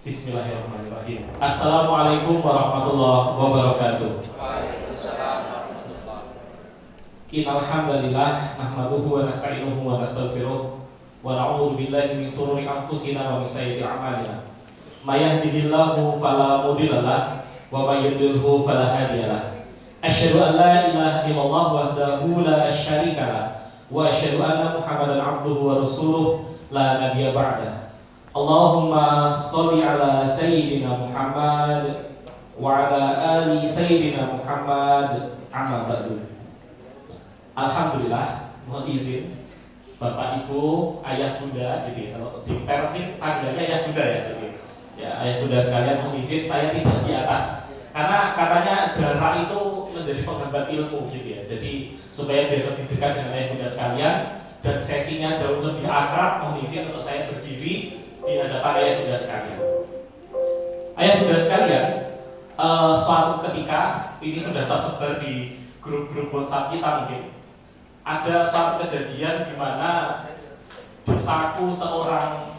Bismillahirrahmanirrahim. Assalamualaikum warahmatullahi wabarakatuh. Waalaikumsalam warahmatullahi wabarakatuh. Innal hamdalillah nahmaduhu wa nasta'inuhu wa nastaghfiruh wa na'udzu billahi min shururi anfusina wa min sayyiati a'malina. May yahdihillahu fala mudilla lahu wa may yudlilhu fala hadiya lahu. Asyhadu an la ilaha illallah wahdahu la syarika lahu wa asyhadu anna Muhammadan 'abduhu wa rasuluh la nabiyya ba'dahu. Allahumma sholli ala sayyidina Muhammad wa ala ali sayyidina Muhammad amma ba'du. Alhamdulillah, mohon izin Bapak Ibu, ayah bunda, jadi kalau di permit panggilnya ayah bunda ya, jadi ya ayah bunda sekalian, mohon izin saya tidak di atas karena katanya jarak itu menjadi penghambat ilmu gitu ya. Jadi supaya biar lebih dekat dengan ayah bunda sekalian dan sesinya jauh lebih akrab, mohon izin untuk saya berdiri di hadapan ayah bunda sekalian. Ayah bunda sekalian, suatu ketika ini sudah tersebar di grup-grup WhatsApp kita mungkin ada suatu kejadian di mana disaku seorang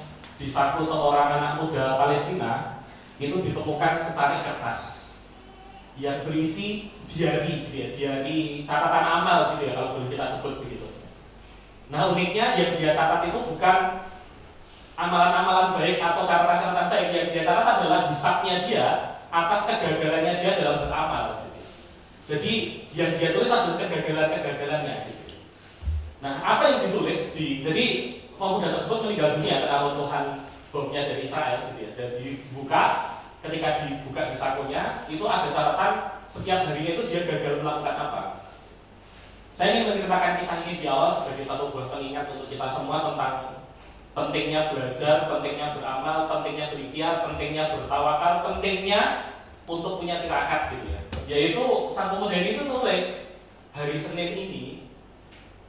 anak muda Palestina itu ditemukan secari kertas yang berisi diari, gitu ya, diari catatan amal gitu ya kalau boleh kita sebut begitu. Nah uniknya yang dia catat itu bukan amalan-amalan baik atau catatan-catatan baik, yang dia catat adalah hisabnya dia atas kegagalannya dia dalam beramal. Jadi yang dia tulis adalah kegagalannya. Nah apa yang ditulis jadi pemuda tersebut meninggal dunia karena runtuhan bomnya dari Israel, gitu ya. Dan ketika dibuka di sakunya itu ada catatan setiap harinya itu dia gagal melakukan apa. Saya ingin menceritakan kisah ini di awal sebagai satu buah pengingat untuk kita semua tentang pentingnya belajar, pentingnya beramal, pentingnya berikhtiar, pentingnya bertawakal, pentingnya untuk punya tirakat gitu ya. Yaitu sang pemuda ini itu nulis hari Senin ini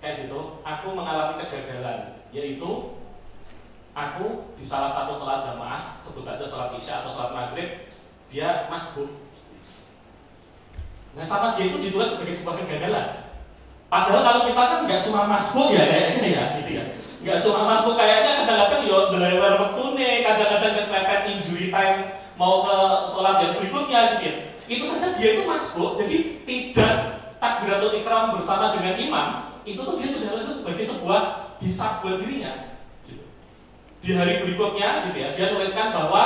kayak gitu, aku mengalami kegagalan, yaitu aku di salah satu sholat jamaah, sebut saja sholat isya atau sholat maghrib, dia masbuk. Nah sama dia itu ditulis sebagai sebuah kegagalan. Padahal kalau kita kan nggak cuma masbuk ya kayaknya ya, gitu ya. Nggak cuma masuk kayaknya kadang-kadang yo belewar wektune, kadang-kadang keselepet injury time mau ke sholat yang berikutnya gitu. Itu saja dia itu masuk, jadi tidak takbiratul ihram bersama dengan imam, itu tuh dia sudah langsung sebagai sebuah hisab buat dirinya. Gitu. Di hari berikutnya gitu ya, dia tuliskan bahwa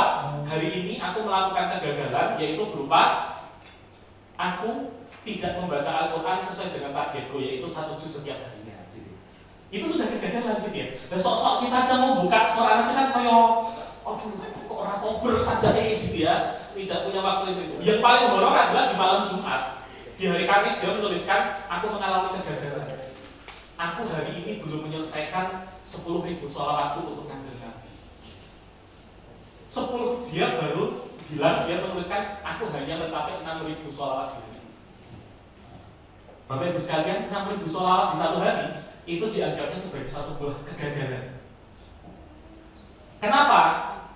hari ini aku melakukan kegagalan, yaitu berupa aku tidak membaca Al-Quran sesuai dengan targetku, yaitu 1 juz setiap harinya. Itu sudah kegagalan gitu ya. Dan sok-sok kita aja mau buka Quran aja kan kayak aduh kok orang kober saja gitu ya, tidak punya waktu itu. Yang paling horor adalah di malam Jumat. Di hari Kamis dia menuliskan aku mengalami kegagalan. Aku hari ini belum menyelesaikan 10.000 sholawatku untuk Kanjeng Nabi. 10 dia baru bilang dia menuliskan aku hanya mencapai 6.000 sholawat hari. Bapak Ibu sekalian, 6.000 sholawat di satu hari itu dianggapnya sebagai satu buah kegagalan. Kenapa?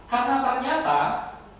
Karena ternyata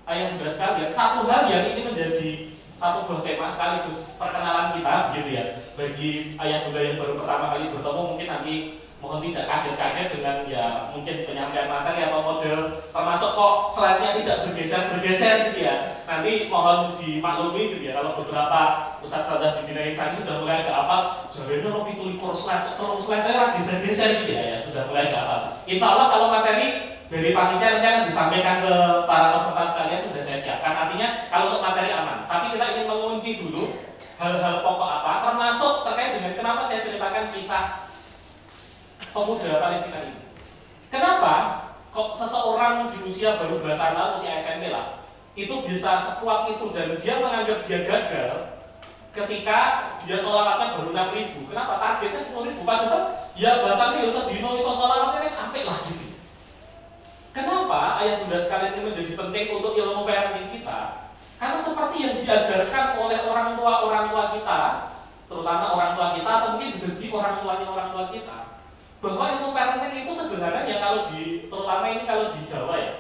ayah bunda sekalian, satu hal yang ini menjadi satu buah tema sekaligus perkenalan kita, gitu ya. Bagi ayah bunda yang baru pertama kali bertemu, mungkin nanti mohon tidak kaget-kaget dengan ya mungkin penyampaian materi atau model, termasuk kok slide-nya tidak bergeser gitu ya. Nanti mohon dimaklumi gitu ya, kalau beberapa ustaz-ustaz di bidang insan sudah mulai agak hafal, jadinya lo pitulikur slide terus slide-nya geser-geser gitu ya, sudah mulai agak hafal. Insya Allah kalau materi dari panitia nanti akan disampaikan ke para peserta sekalian sudah saya siapkan. Artinya kalau untuk materi aman, tapi kita ingin mengunci dulu hal-hal pokok apa, termasuk terkait dengan kenapa saya ceritakan kisah pemuda Palestina ini. Kenapa kok seseorang di usia baru belasan tahun, usia SMP lah, itu bisa sekuat itu dan dia menganggap dia gagal ketika dia sholawatnya baru 6.000. Kenapa? Targetnya 10.000. Padahal ya bahasanya ya sedino iso sholawatnya sampai lah gitu. Kenapa ayah bunda sekalian ini menjadi penting untuk ilmu parenting kita? Karena seperti yang diajarkan oleh orang tua kita, terutama orang tua kita atau mungkin bisa jadi orang tua kita, bahwa ilmu parenting itu sebenarnya kalau terutama ini kalau di Jawa ya,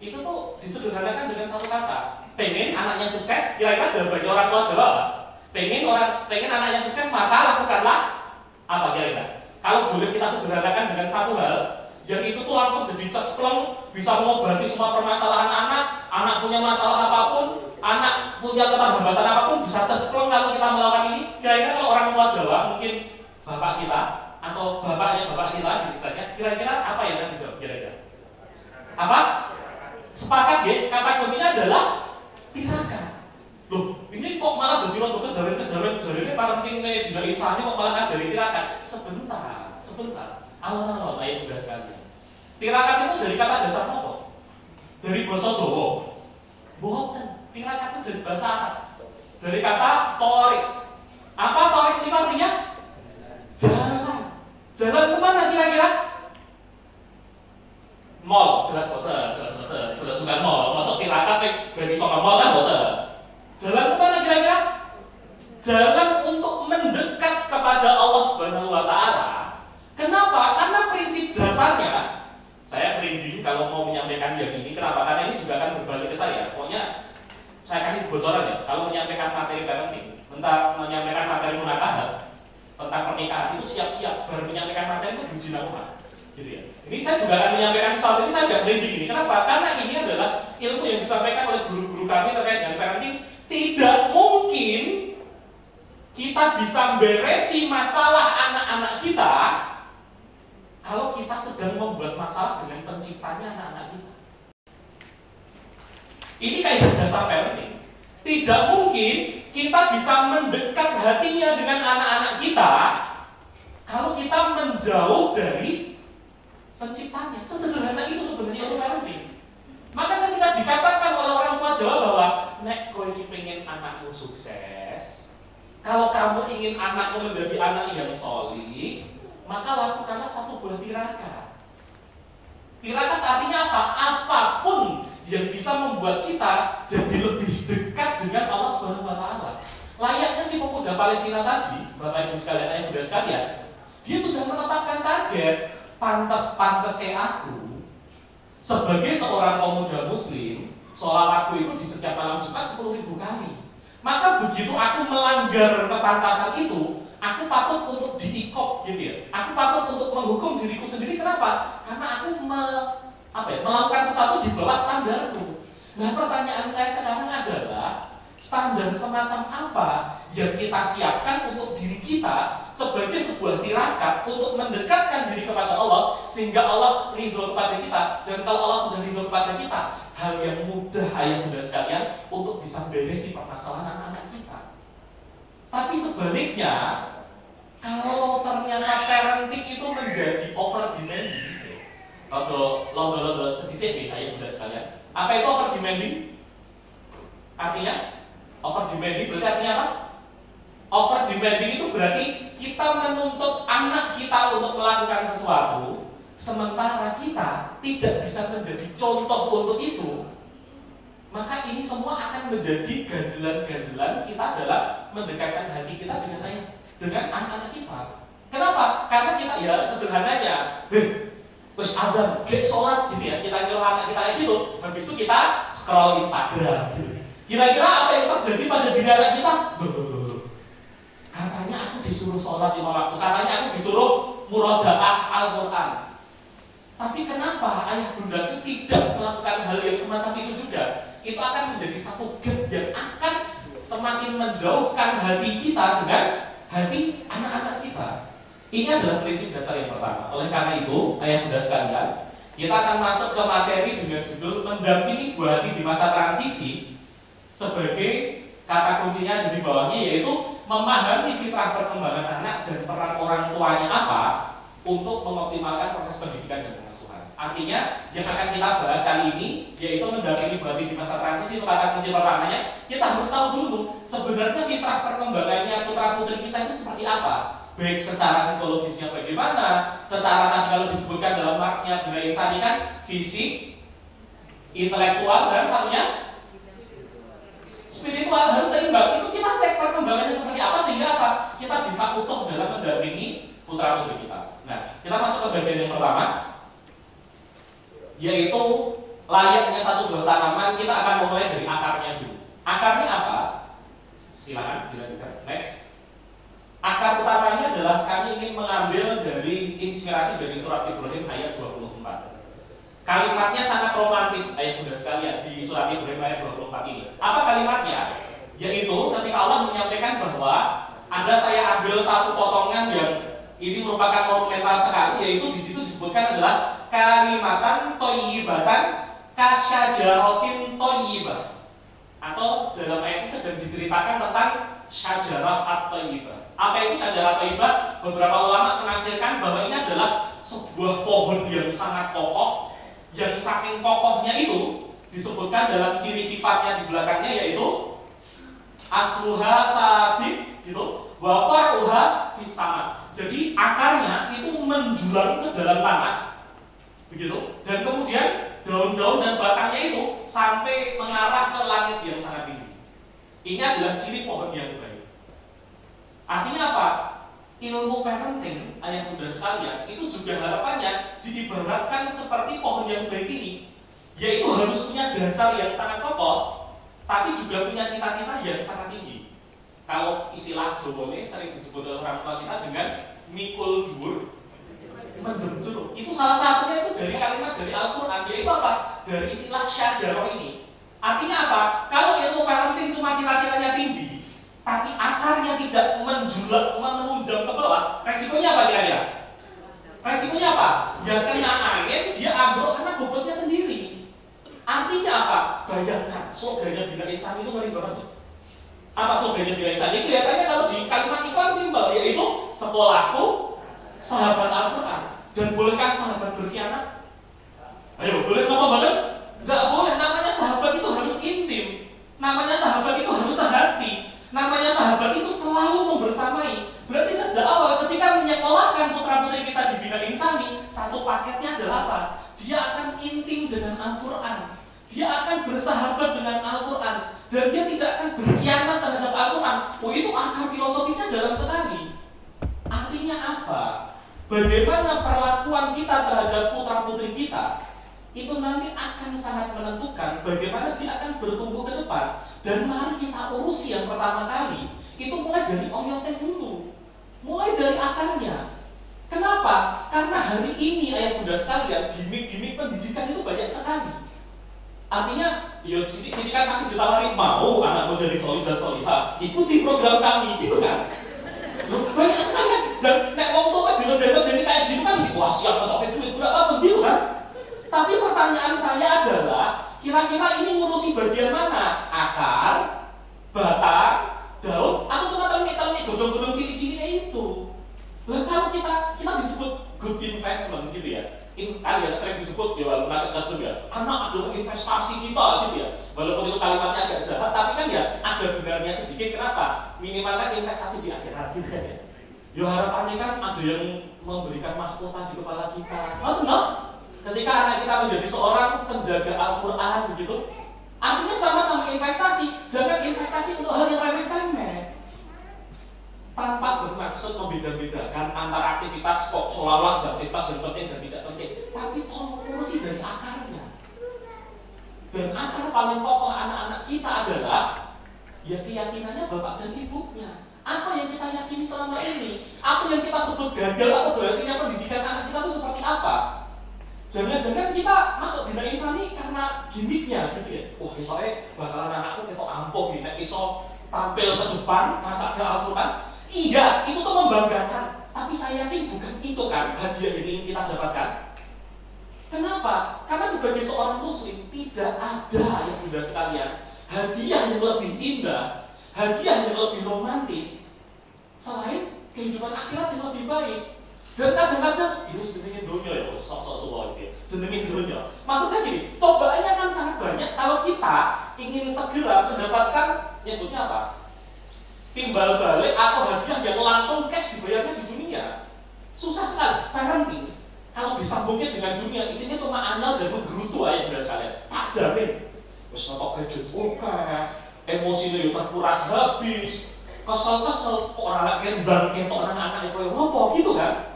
itu tuh disederhanakan dengan satu kata. Pengen anaknya sukses, kira-kira jawabannya orang tua Jawa apa? Pengen anaknya sukses, maka lakukanlah apa kira-kira? Kalau boleh kita sederhanakan dengan satu hal, yang itu tuh langsung jadi cespleng bisa mengobati semua permasalahan anak punya masalah apapun, anak punya keterlambatan apapun bisa terseleng kalau kita melakukan ini. Kira-kira kalau orang tua Jawa, mungkin bapak kita atau bapaknya bapak kita ditanya, kira-kira apa yang akan dijawab kira-kira? Apa? Sepakat ya, kata kuncinya adalah tirakat. Loh, ini kok malah jadi rodo kejawen ini parenting nih, dari insani kok malah ngajari tirakat? Sebentar. Alon-alon, ayo udah sekali. Tirakat itu dari kata dasar apa? Dari bahasa Jawa. Boten. Tirakat itu dari bahasa Arab. Dari kata torik. Apa torik itu artinya? Jalan. Jalan kemana kira-kira? Mall. Jelas bukan mall. Masuk tirakat berarti bisa ke mall kan boten. Jalan kemana kira-kira? Jalan untuk mendekat kepada Allah Subhanahu wa Ta'ala. Kenapa? Karena prinsip dasarnya, saya merinding kalau mau menyampaikan yang ini. Kenapa? Karena ini juga akan berbalik ke saya. Pokoknya saya kasih bocoran ya. Kalau menyampaikan materi parenting, menyampaikan materi munakahat tentang pernikahan itu siap-siap. Baru menyampaikan materi itu uji rumah, gitu ya. Ini saya juga akan menyampaikan sesuatu ini, saya agak merinding ini. Kenapa? Karena ini adalah ilmu yang disampaikan oleh guru-guru kami terkait dengan parenting. Tidak mungkin kita bisa beresi masalah anak-anak kita kalau kita sedang membuat masalah dengan penciptanya anak-anak kita. Ini kaidah dasar parenting. Tidak mungkin kita bisa mendekat hatinya dengan anak-anak kita kalau kita menjauh dari penciptanya. Sesederhana itu sebenarnya itu parenting. Maka ketika dikatakan oleh orang tua Jawa bahwa nek kowe iki pengen anakmu sukses, kalau kamu ingin anakmu menjadi anak yang solih, maka lakukanlah satu buah tirakat. Tirakat artinya apa? Apapun yang bisa membuat kita jadi lebih dekat dengan Allah Subhanahu wa Ta'ala. Layaknya si pemuda Palestina tadi, Bapak Ibu sekalian, ayah bunda sekalian, dia sudah menetapkan target. Pantes-pantesnya aku sebagai seorang pemuda muslim, sholawatku itu di setiap malam Jumat 10.000 kali. Maka begitu aku melanggar kepantasan itu, aku patut untuk diikop, gitu ya. Aku patut untuk menghukum diriku sendiri. Kenapa? Karena aku melakukan sesuatu di bawah standarku. Nah, pertanyaan saya sekarang adalah standar semacam apa yang kita siapkan untuk diri kita sebagai sebuah tirakat untuk mendekatkan diri kepada Allah sehingga Allah ridho kepada kita. Dan kalau Allah sudah ridho kepada kita, hal yang mudah ayah bunda sekalian untuk bisa beresi permasalahan anak-anak kita. Tapi sebaliknya, kalau ternyata parenting itu menjadi over demanding, atau londo-londo sedikit nih ayah bunda sekalian. Apa itu over demanding? Artinya over demanding berarti artinya apa? Over demanding itu berarti kita menuntut anak kita untuk melakukan sesuatu, sementara kita tidak bisa menjadi contoh untuk itu. Maka ini semua akan menjadi ganjelan-ganjelan kita dalam mendekatkan hati kita dengan anak-anak kita. Kenapa? Karena kita ya sederhananya, wes ada get sholat gitu ya, kita nyuruh anak kita gitu, habis itu kita scroll Instagram gitu. Kira-kira apa yang terjadi pada diri anak kita? Katanya aku disuruh sholat 5 waktu, katanya aku disuruh murojaah Al-Quran. Tapi kenapa ayah bunda itu tidak melakukan hal yang semacam itu juga? Itu akan menjadi satu gap yang akan semakin menjauhkan hati kita dengan hati anak-anak kita. Ini adalah prinsip dasar yang pertama. Oleh karena itu, ayah bunda sekalian, kita akan masuk ke materi dengan judul mendampingi buah hati di masa transisi. Sebagai kata kuncinya di bawahnya yaitu memahami fitrah perkembangan anak dan peran orang tuanya apa untuk mengoptimalkan proses pendidikan dan pengasuhan. Artinya yang akan kita bahas kali ini yaitu mendampingi buah hati di masa transisi. Kata kunci pertamanya kita harus tahu dulu sebenarnya fitrah perkembangannya putra putri kita itu seperti apa. Baik secara psikologisnya bagaimana, secara tadi kalau disebutkan dalam maksnya budaya insani kan fisik, intelektual dan satunya spiritual harus seimbang. Itu kita cek perkembangannya seperti apa sehingga apa? Kita bisa utuh dalam mendampingi putra putri kita. Nah, kita masuk ke bagian yang pertama, yaitu layaknya satu buah tanaman. Kita akan memulai dari akarnya dulu. Akarnya apa? Silakan dilanjutkan. Next. Akar utamanya adalah kami ingin mengambil dari inspirasi dari surat Ibrahim ayat 24. Kalimatnya sangat romantis, ayat muda sekalian di surat Ibrahim ayat 24 ini. Apa kalimatnya? Yaitu ketika Allah menyampaikan bahwa saya ambil satu potongan yang ini merupakan monumental sekali, yaitu di situ disebutkan adalah kalimatan thayyibatan kasyajaratin thayyibah. Atau dalam ayat ini sedang diceritakan tentang syajarah at-thayyibah. Apa itu syajarah thayyibah? Beberapa ulama menafsirkan bahwa ini adalah sebuah pohon yang sangat kokoh, yang saking kokohnya itu disebutkan dalam ciri sifatnya di belakangnya, yaitu asluha sabit gitu, wa far'uha fis sama. Jadi akarnya itu menjulang ke dalam tanah, begitu, dan kemudian daun-daun dan batangnya itu sampai mengarah ke langit yang sangat tinggi. Ini adalah ciri pohon yang baik. Artinya apa? Ilmu parenting, ayah muda sekalian, itu juga harapannya diibaratkan seperti pohon yang baik ini, yaitu harus punya dasar yang sangat kokoh, tapi juga punya cita-cita yang sangat tinggi. Kalau istilah Jawa sering disebut oleh orang tua kita dengan mikul dhuwur mendem jeruk. Itu salah satunya itu dari kalimat dari Al-Quran, yaitu apa? Dari istilah syajarah ini. Artinya apa? Kalau ilmu parenting cuma cita-citanya tinggi, tapi akarnya tidak menunjang ke bawah, resikonya apa kira-kira? Resikonya apa? Yang kena angin, dia ambil karena bobotnya sendiri. Artinya apa? Bayangkan, slogannya Bina Insan itu ngeri banget. Apa slogannya Bina Insan? Ini kelihatannya kalau di kalimat iklan simpel, yaitu sekolahku, sahabat Al-Quran. Dan bolehkan sahabat berkhianat? Ayo, boleh apa boleh? Nggak boleh, namanya sahabat itu harus intim. Namanya sahabat itu harus sehati. Namanya sahabat itu selalu membersamai. Berarti sejak awal ketika menyekolahkan putra-putri kita di Bina Insani, satu paketnya adalah apa? Dia akan intim dengan Al-Quran. Dia akan bersahabat dengan Al-Quran. Dan dia tidak akan berkhianat terhadap Al-Quran. Oh, itu akar filosofisnya dalam sekali. Artinya apa? Bagaimana perlakuan kita terhadap putra-putri kita itu nanti akan sangat menentukan bagaimana dia akan bertumbuh ke depan. Dan mari kita urusi yang pertama kali itu mulai dari oyotnya dulu, mulai dari akarnya. Kenapa? Karena hari ini ayat muda sekalian, gimmick-gimmick pendidikan itu banyak sekali. Artinya, ya sini kan masih ditawari mau anakmu jadi solid dan solihah, ikuti program kami, gitu kan? Loh, banyak sekali. Dan nek wong tuh pas dino-dino jadi kayak gitu kan, wah siap pakai duit berapa begitu kan? Tapi pertanyaan saya adalah, kira-kira ini ngurusi bagian mana? Akar, batang, daun, atau cuma tengik-tengik godong-godong ciri-cirinya itu? Lah kalau kita disebut good investment gitu ya. Kan sering disebut ya walaupun agak kecil ya, anak adalah investasi kita gitu ya. Walaupun itu kalimatnya agak jahat, tapi kan ya ada benarnya sedikit. Kenapa? Minimal kan investasi di akhirat gitu kan ya. Ya harapannya kan ada yang memberikan mahkota di kepala kita. Oh no? Ketika anak kita menjadi seorang penjaga Al-Quran begitu, artinya sama-sama investasi. Jangan investasi untuk hal yang remeh-temeh, tanpa bermaksud membeda-bedakan antara aktivitas kok seolah-olah aktivitas yang penting dan tidak penting, tapi tolong urusi dari akarnya. Dan akar paling kokoh anak-anak kita adalah ya keyakinannya bapak dan ibunya. Apa yang kita yakini selama ini? Apa yang kita sebut gagal atau berhasilnya pendidikan anak kita itu seperti apa? Jangan-jangan kita masuk Bina Insani karena gimmicknya gitu ya. Wah, pokoknya bakalan anakku ketok ampuh gitu, iso tampil ke depan, macak ke Al-Quran. Iya, itu tuh membanggakan. Tapi saya yakin bukan itu kan hadiah yang ingin kita dapatkan. Kenapa? Karena sebagai seorang muslim tidak ada yang mudah sekalian hadiah yang lebih indah, hadiah yang lebih romantis selain kehidupan akhirat yang lebih baik. Dan kadang-kadang itu senengin dunia ya, sok-sok tua gitu. Senengin dunia. Maksud saya gini, cobaannya kan sangat banyak. Kalau kita ingin segera mendapatkan nyebutnya apa? Timbal balik atau hadiah yang langsung cash dibayarnya di dunia. Susah sekali. Parenting kalau disambungnya dengan dunia, isinya cuma anal dan menggerutu aja udah sekalian. Tak jamin. Terus notok gadget, oke. Emosinya yuk terkuras habis. Kesel-kesel kok orang kembang ketok anak-anak itu yang ngopo gitu kan?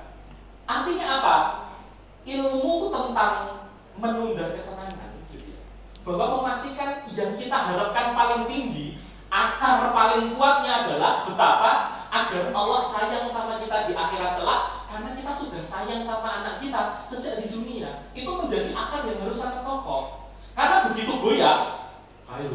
Artinya apa? Ilmu tentang menunda kesenangan gitu ya. Bahwa memastikan yang kita harapkan paling tinggi, akar paling kuatnya adalah betapa agar Allah sayang sama kita di akhirat kelak, karena kita sudah sayang sama anak kita sejak di dunia. itu menjadi akar yang harus sangat kokoh. Karena begitu goyah, ayo,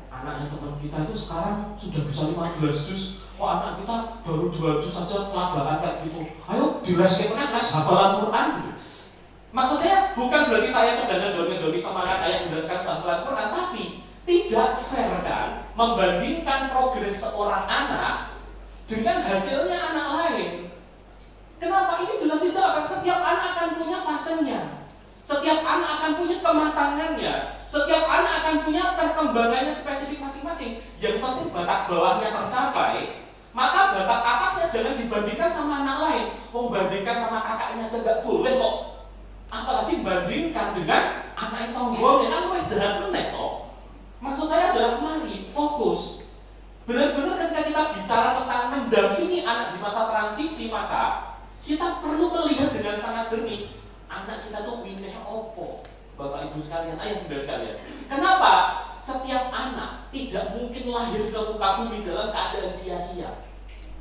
anaknya teman kita itu sekarang sudah bisa 15 juz. Kok anak kita baru 2 juz saja kelabakan kayak gitu. Ayo direskepan les hafalan Quran gitu. Maksud saya bukan berarti saya sedang ngedori semangat ayat berdasarkan hafalan Quran, tapi tidak fair kan membandingkan progres seorang anak dengan hasilnya anak lain. Kenapa? Ini jelas itu akan setiap anak akan punya fasenya. Setiap anak akan punya kematangannya. Setiap anak akan punya perkembangannya spesifik masing-masing. Yang penting batas bawahnya tercapai, maka batas atasnya jangan dibandingkan sama anak lain. Membandingkan sama kakaknya aja nggak boleh kok. Apalagi bandingkan dengan anak yang tonggolnya, kan gue jahat meneh kok. Maksud saya adalah mari fokus. Benar-benar ketika kita bicara tentang mendampingi anak di masa transisi, maka kita perlu melihat dengan sangat jernih anak kita tuh pindah opo. Bapak Ibu sekalian, ayah bunda sekalian. Kenapa? Setiap anak tidak mungkin lahir ke muka bumi dalam keadaan sia-sia.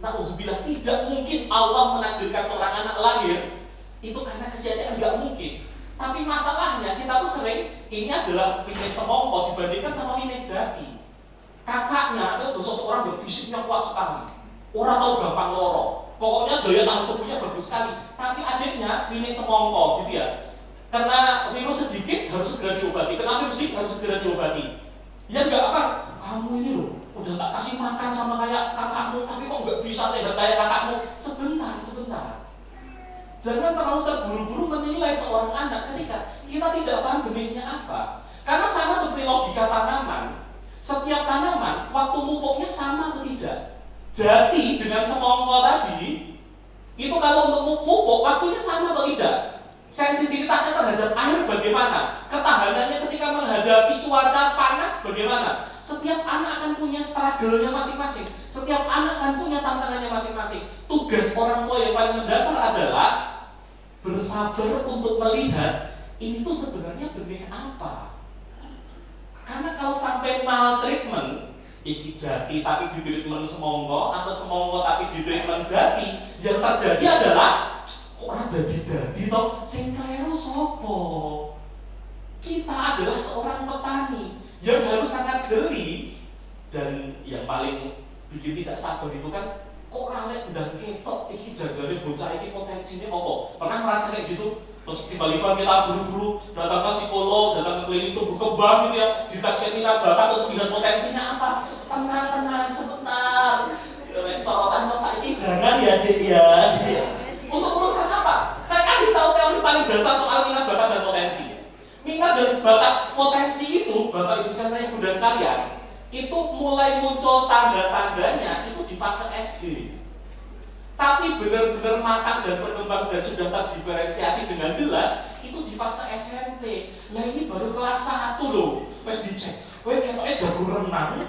Nauzubillah, tidak mungkin Allah menakdirkan seorang anak lahir itu karena kesia-siaan, nggak mungkin. Tapi masalahnya kita tuh sering ini adalah winek semongko dibandingkan sama winek jati. Kakaknya itu seseorang yang fisiknya kuat sekali, orang tahu gampang loro, pokoknya daya tahan tubuhnya bagus sekali. Tapi adiknya winek semongko gitu ya, kena virus sedikit harus segera diobati, kena virus sedikit harus segera diobati. Ya nggak akan, kamu ini loh udah tak kasih makan sama kayak kakakmu, tapi kok nggak bisa sehat kayak kakakmu. Sebentar. Jangan terlalu terburu-buru menilai seorang anak ketika kita tidak paham benihnya apa. Karena sama seperti logika tanaman, setiap tanaman waktu mufuknya sama atau tidak. Jati dengan semongko tadi, itu kalau untuk mufuk waktunya sama atau tidak. Sensitivitasnya terhadap air bagaimana? Ketahanannya ketika menghadapi cuaca panas bagaimana? Setiap anak akan punya struggle-nya masing-masing. Setiap anak akan punya tantangannya masing-masing. Tugas orang tua yang paling mendasar adalah bersabar untuk melihat ini tuh sebenarnya benih apa. Karena kalau sampai maltreatment, iki jati tapi di treatment semongko, atau semongko tapi di treatment jati, yang terjadi adalah orang dadi toh sing kleru sopo. Kita adalah seorang petani yang harus sangat jeli, dan yang paling bikin tidak sabar itu kan kok ralek dan ketok iki jajare bocah iki potensinya apa? Pernah merasa kayak gitu? Terus tiba-tiba kita buru-buru datang ke psikolog, datang ke klinik tumbuh kembang gitu ya, dites minat bakat untuk lihat potensinya apa? Tenang sebentar. Corotan saiki jangan ya Dek ya. Untuk urusan apa? Saya kasih tahu teori paling dasar soal minat bakat dan potensi. Minat dan bakat potensi itu, Bapak Ibu sekalian, Bunda sekalian, itu mulai muncul tanda-tandanya itu di fase SD. Tapi benar-benar matang dan berkembang dan sudah terdiferensiasi dengan jelas itu di fase SMP. Nah ini baru kelas 1 loh. Wes dicek, wes kayaknya jago renang.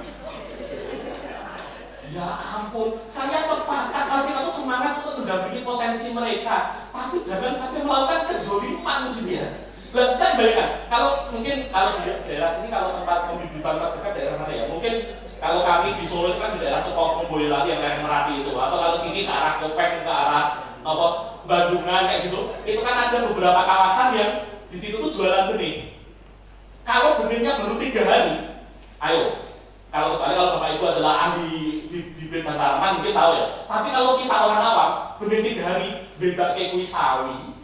Ya ampun, saya sepakat kalau kita tuh semangat untuk mendampingi potensi mereka, tapi jangan sampai melakukan kezoliman gitu ya. Dan saya bayangkan, kalau mungkin kalau di daerah sini, kalau tempat pembibitan terdekat daerah mana ya? Mungkin kalau kami di Solo itu kan di daerah Cokong, Boyolali yang lereng Merapi itu, atau kalau sini ke arah Kopeng, ke arah apa Bandungan kayak gitu, itu kan ada beberapa kawasan yang di situ tuh jualan benih. Kalau benihnya baru 3 hari, ayo. Kalau Bapak Ibu adalah ahli bibit dan tanaman mungkin tahu ya. Tapi kalau kita orang awam, benih 3 hari beda kayak kui sawi,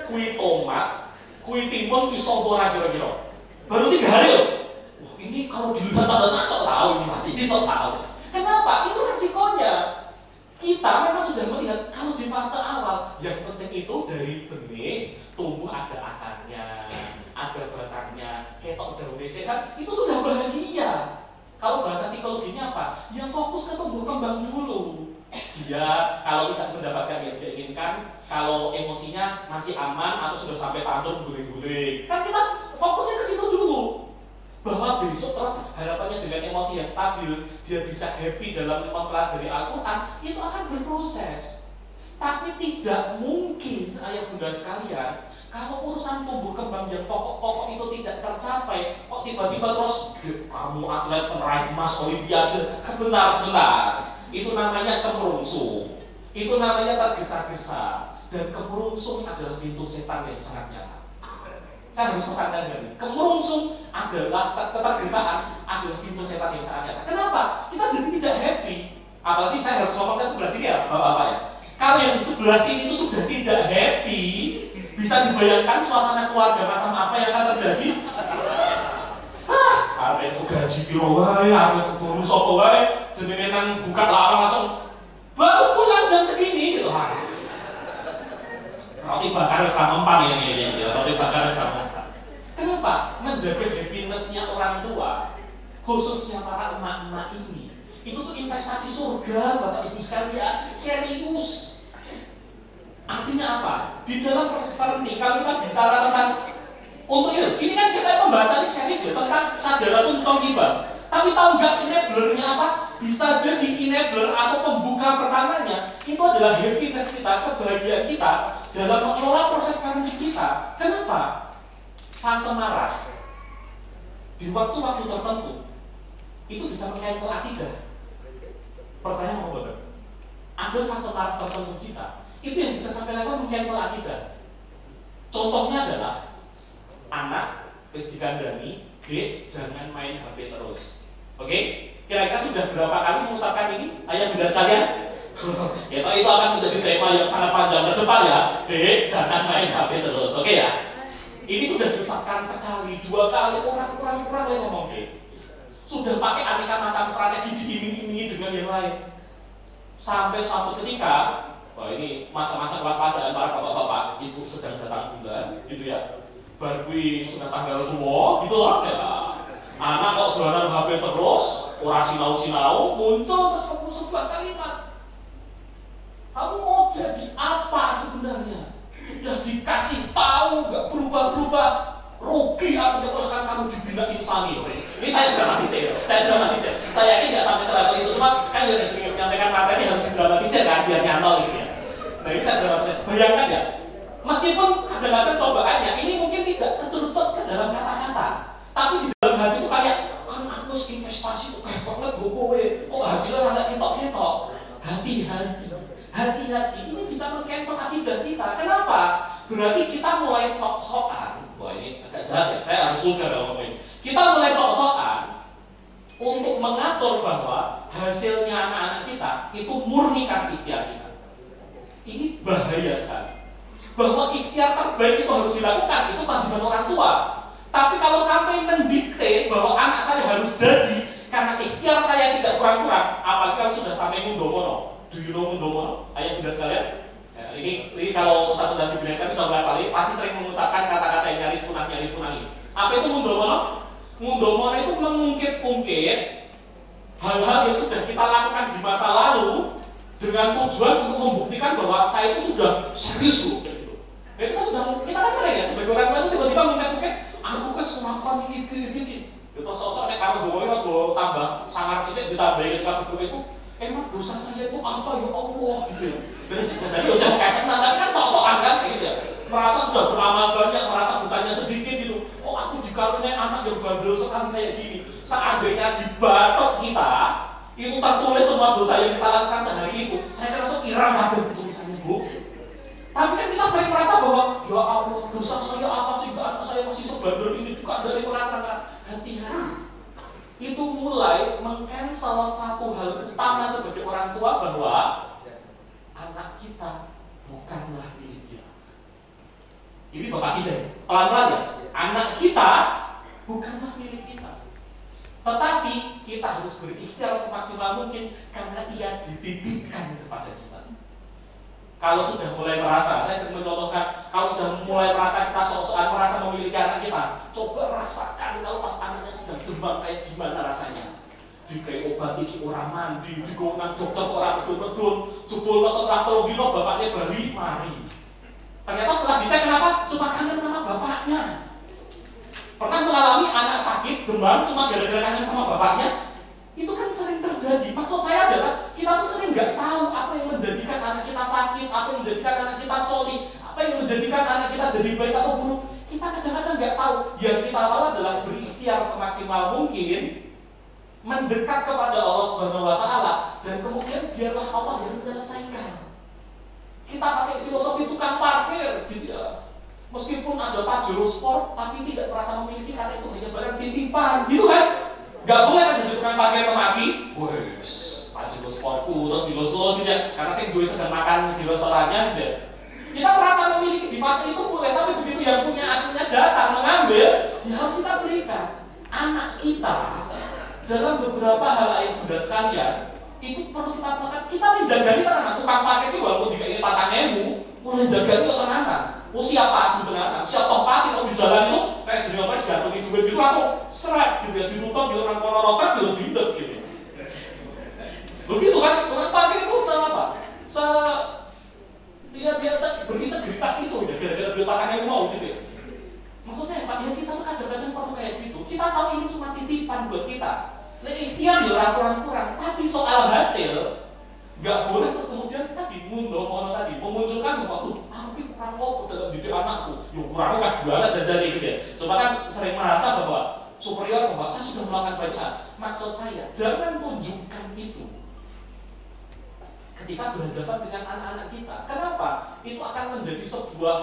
kui tomat, kui timun, iso ora kira-kira. Baru 3 hari loh. Wah ini kalau dilihat tanda sok tahu ini pasti ini sok tahu. Kenapa? Itu resikonya. Kita memang sudah melihat kalau di fase awal yang penting itu dari benih tumbuh ada akarnya, ada batangnya, ketok daunnya sehat, itu sudah bahagia. Kalau bahasa psikologinya apa? Ya fokus ke tumbuh kembang dulu. Dia kalau tidak mendapatkan yang dia inginkan, kalau emosinya masih aman atau sudah sampai tantrum guling-guling, kan kita fokusnya ke situ dulu. Bahwa besok terus harapannya dengan emosi yang stabil, dia bisa happy dalam mempelajari Al-Quran, itu akan berproses. Tapi tidak mungkin ayah bunda sekalian, kalau urusan tumbuh kembang yang pokok-pokok itu tidak tercapai, kok tiba-tiba terus kamu atlet peraih emas Olimpiade, sebentar. Itu namanya kemerungsung. Itu namanya tergesa-gesa. Dan kemerungsung adalah pintu setan yang sangat nyata. Saya harus pesankan ini. Kemerungsung adalah ketergesaan adalah pintu setan yang sangat nyata. Kenapa? Kita jadi tidak happy. Apalagi saya harus ngomong ke sebelah sini ya, bapak-bapak ya. Kalau yang di sebelah sini itu sudah tidak happy, bisa dibayangkan suasana keluarga macam apa yang akan terjadi. Apa itu gaji piro wae, apa itu bonus apa wae, jenenge nang buka lawang langsung baru pulang jam segini gitu. Roti bakar sama mempan ini, roti bakar sama mempan. Kenapa? Menjaga happiness-nya orang tua, khususnya para emak-emak ini, itu tuh investasi surga, Bapak Ibu sekalian, serius. Artinya apa? Di dalam proses parenting, kalau kita bicara tentang untuk ini kan kita pembahasannya serius ya tentang sajaratun thonggibah. Tapi tahu nggak enablernya apa? Bisa jadi enabler atau pembuka pertamanya itu adalah happiness kita, kebahagiaan kita dalam mengelola proses parenting kita. Kenapa? Fase marah di waktu-waktu tertentu itu bisa meng-cancel akidah. Percaya mau betul? Ada fase marah tertentu kita itu yang bisa sampai level meng-cancel akidah. Contohnya adalah anak wis dikandani, "Dek, jangan main HP terus." Oke? Kira-kira sudah berapa kali mengucapkan ini? Ayah bunda sekalian? Ya, itu akan menjadi tema yang sangat panjang ke depan ya. "Dek, jangan main HP terus." Oke ya? Ini sudah diucapkan sekali, dua kali, kurang yang ngomong dek. Sudah pakai aneka macam strategi diiming-imingi dengan yang lain. Sampai suatu ketika, wah ini masa-masa kewaspadaan para bapak-bapak, ibu sedang datang bulan, gitu ya. Barwi sudah tanggal tua, gitu lah ya. Anak kok dolanan HP terus, ora sinau-sinau, muncul terus sebuah kalimat. Kamu mau jadi apa sebenarnya? Sudah dikasih tahu, nggak berubah-berubah, rugi artinya terus kan kamu dibina insani. Ini saya dramatisir. Saya yakin nggak sampai selevel itu, cuma kan yang sering menyampaikan materi harus didramatisir kan, biar nyantol gitu ya. Nah ini saya dramatisir. Bayangkan ya. Meskipun kadang-kadang cobaannya ini mungkin tidak keseluruhan ke dalam kata-kata, tapi di dalam hati itu kayak kan aku investasi itu kayak banget gue kok hasilnya ada ketok-ketok. Hati-hati ini bisa meng-cancel akidah kita. Kenapa? Berarti kita mulai sok-sokan. Wah ini agak jahat ya, saya harus vulgar ngomongin. Kita mulai sok-sokan untuk mengatur bahwa hasilnya anak-anak kita itu murni karena ikhtiar kita. Ini bahaya sekali. Bahwa ikhtiar terbaik itu harus dilakukan, itu kewajiban orang tua. Tapi kalau sampai mendikte bahwa anak saya harus jadi karena ikhtiar saya tidak kurang-kurang, apalagi kalau sudah sampai mundomono. Do you know mundomono? Ayah bunda sekalian. Ya, ini kalau satu dan di bidang saya sudah berapa kali pasti sering mengucapkan kata-kata yang nyaris punah ini. Apa itu mundomono? Mundomono itu mengungkit-ungkit hal-hal yang sudah kita lakukan di masa lalu dengan tujuan untuk membuktikan bahwa saya itu sudah serius loh. Itu kan sudah, kita kan sering ya sebagai orang tua itu tiba-tiba mungkin aku keselakuan ini. Itu sosok nek kamu doa tambah sangat sedikit ditambahin kamu itu emang dosa saya itu apa ya Allah gitu ya. Jadi usah kayak tapi kan sok-sokan kan kayak gitu ya. Merasa sudah beramal banyak, merasa dosanya sedikit gitu. Oh aku dikaruniai anak yang bandel sekali kayak gini. Seandainya di batok kita itu tertulis semua dosa yang kita lakukan sehari itu, saya langsung iram habis tulisannya Bu. Tapi kan kita sering merasa bahwa ya Allah dosa saya apa sih, anak saya masih sebandel ini bukan dari orang-orang. Hati-hati. Itu mulai meng-cancel satu hal utama sebagai orang tua bahwa anak kita bukanlah milik kita. Ini Bapak Ida, pelan-pelan ya. Anak kita bukanlah milik kita. Tetapi kita harus berikhtiar semaksimal mungkin karena ia dititipkan kepada kita. Kalau sudah mulai merasa, saya sering mencontohkan, kalau sudah mulai merasa kita sok-sokan merasa memiliki anak kita, coba rasakan kalau pas anaknya sedang demam kayak gimana rasanya. Dikai obat iki orang mandi, digonang dokter orang betul-betul, jebol ke setelah tolong dino bapaknya bali mari. Ternyata setelah dicek kenapa? Cuma kangen sama bapaknya. Pernah mengalami anak sakit, demam cuma gara-gara kangen sama bapaknya? Itu kan sering terjadi. Maksud saya adalah kita tuh sering nggak tahu apa yang menjadikan anak kita sakit, apa yang menjadikan anak kita solid, apa yang menjadikan anak kita jadi baik atau buruk. Kita kadang-kadang nggak tahu. Yang kita tahu adalah berikhtiar semaksimal mungkin, mendekat kepada Allah Subhanahu Wa Taala, dan kemudian biarlah Allah yang menyelesaikan. Kita pakai filosofi tukang parkir, gitu ya. Meskipun ada Pajero Sport, tapi tidak merasa memiliki karena itu hanya barang titipan, gitu kan? Gak boleh kan jadi tukang parkir memaki. Wes, Pajero Sportku terus dilus-lus ya, karena saya gue sedang makan di restorannya, gitu. Kita merasa memiliki di fase itu boleh, tapi begitu yang punya aslinya datang mengambil, ya harus kita berikan. Anak kita dalam beberapa hal yang bunda sekalian itu perlu kita melakukan. Kita menjagani tenanan tukang parkir itu walaupun jika ini patangemu, mulai jaga itu tenanan. Oh siapa itu tenanan, siapa pati kalau di jalan itu kayak jadi apa sih gantung duit gitu langsung seret gitu ya, ditutup gitu orang ponorokan gitu diindet gitu. Begitu kan, tukang parkir itu apa? Dia berintegritas itu ya, gara-gara beli patangemu mau gitu ya. Maksud saya Pak, ya kita tuh kadang-kadang perlu kayak gitu. Kita tahu ini cuma titipan buat kita. Ikhtiar ya kurang-kurang, tapi soal hasil nggak boleh terus kemudian tadi memunculkan bahwa aku kurang lopo dalam didik anakku. Yo kurang kan jualan jajan gitu ya. Coba kan sering merasa bahwa superior bahwa saya sudah melakukan banyak. Maksud saya jangan tunjukkan itu ketika berhadapan dengan anak-anak kita. Kenapa? Itu akan menjadi sebuah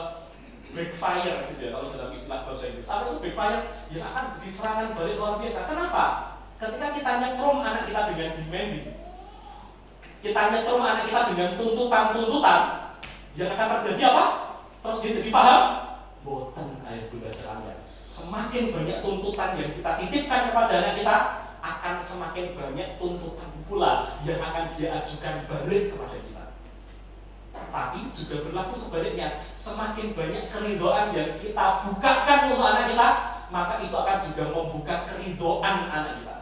backfire gitu ya kalau dalam istilah bahasa Inggris. Apa itu backfire? Ya akan jadi serangan balik luar biasa. Kenapa? Ketika kita nyetrum anak kita dengan demanding, kita nyetrum anak kita dengan tuntutan-tuntutan, yang akan terjadi apa? Terus dia jadi paham? Boten ayat bunda sekalian. Semakin banyak tuntutan yang kita titipkan kepada anak kita, akan semakin banyak tuntutan pula yang akan dia ajukan balik kepada kita. Tapi juga berlaku sebaliknya, semakin banyak keridhaan yang kita bukakan untuk anak kita, maka itu akan juga membuka keridhaan anak kita.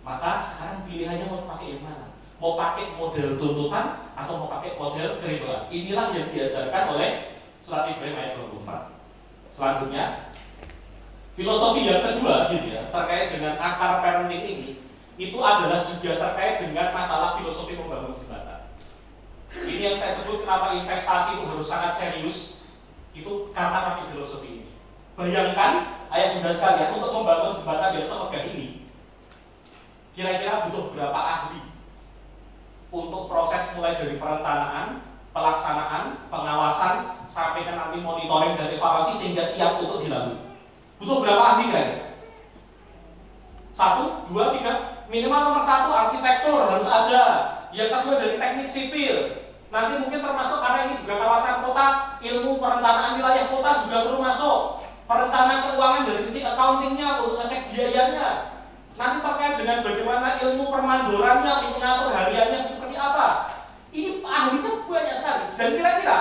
Maka sekarang pilihannya mau pakai yang mana? Mau pakai model tuntutan atau mau pakai model keridhaan? Inilah yang diajarkan oleh surat Ibrahim ayat 24. Selanjutnya, filosofi yang kedua gitu ya, terkait dengan akar parenting ini, itu adalah juga terkait dengan masalah filosofi membangun jembatan. Ini yang saya sebut kenapa investasi itu harus sangat serius, itu karena pakai filosofi ini. Bayangkan ayat bunda sekalian, untuk membangun jembatan yang semegah ini, kira-kira butuh berapa ahli untuk proses mulai dari perencanaan, pelaksanaan, pengawasan, sampai ke nanti monitoring dan evaluasi sehingga siap untuk dilalui. Butuh berapa ahli kan? 1, 2, 3. Minimal nomor 1 arsitektur harus ada. Yang kedua dari teknik sipil. Nanti mungkin termasuk karena ini juga kawasan kota, ilmu perencanaan wilayah kota juga perlu masuk. Perencanaan keuangan dari sisi accountingnya untuk ngecek biayanya. Nanti terkait dengan bagaimana ilmu permandorannya untuk ngatur hariannya seperti apa. Ini ahlinya banyak sekali. Dan kira-kira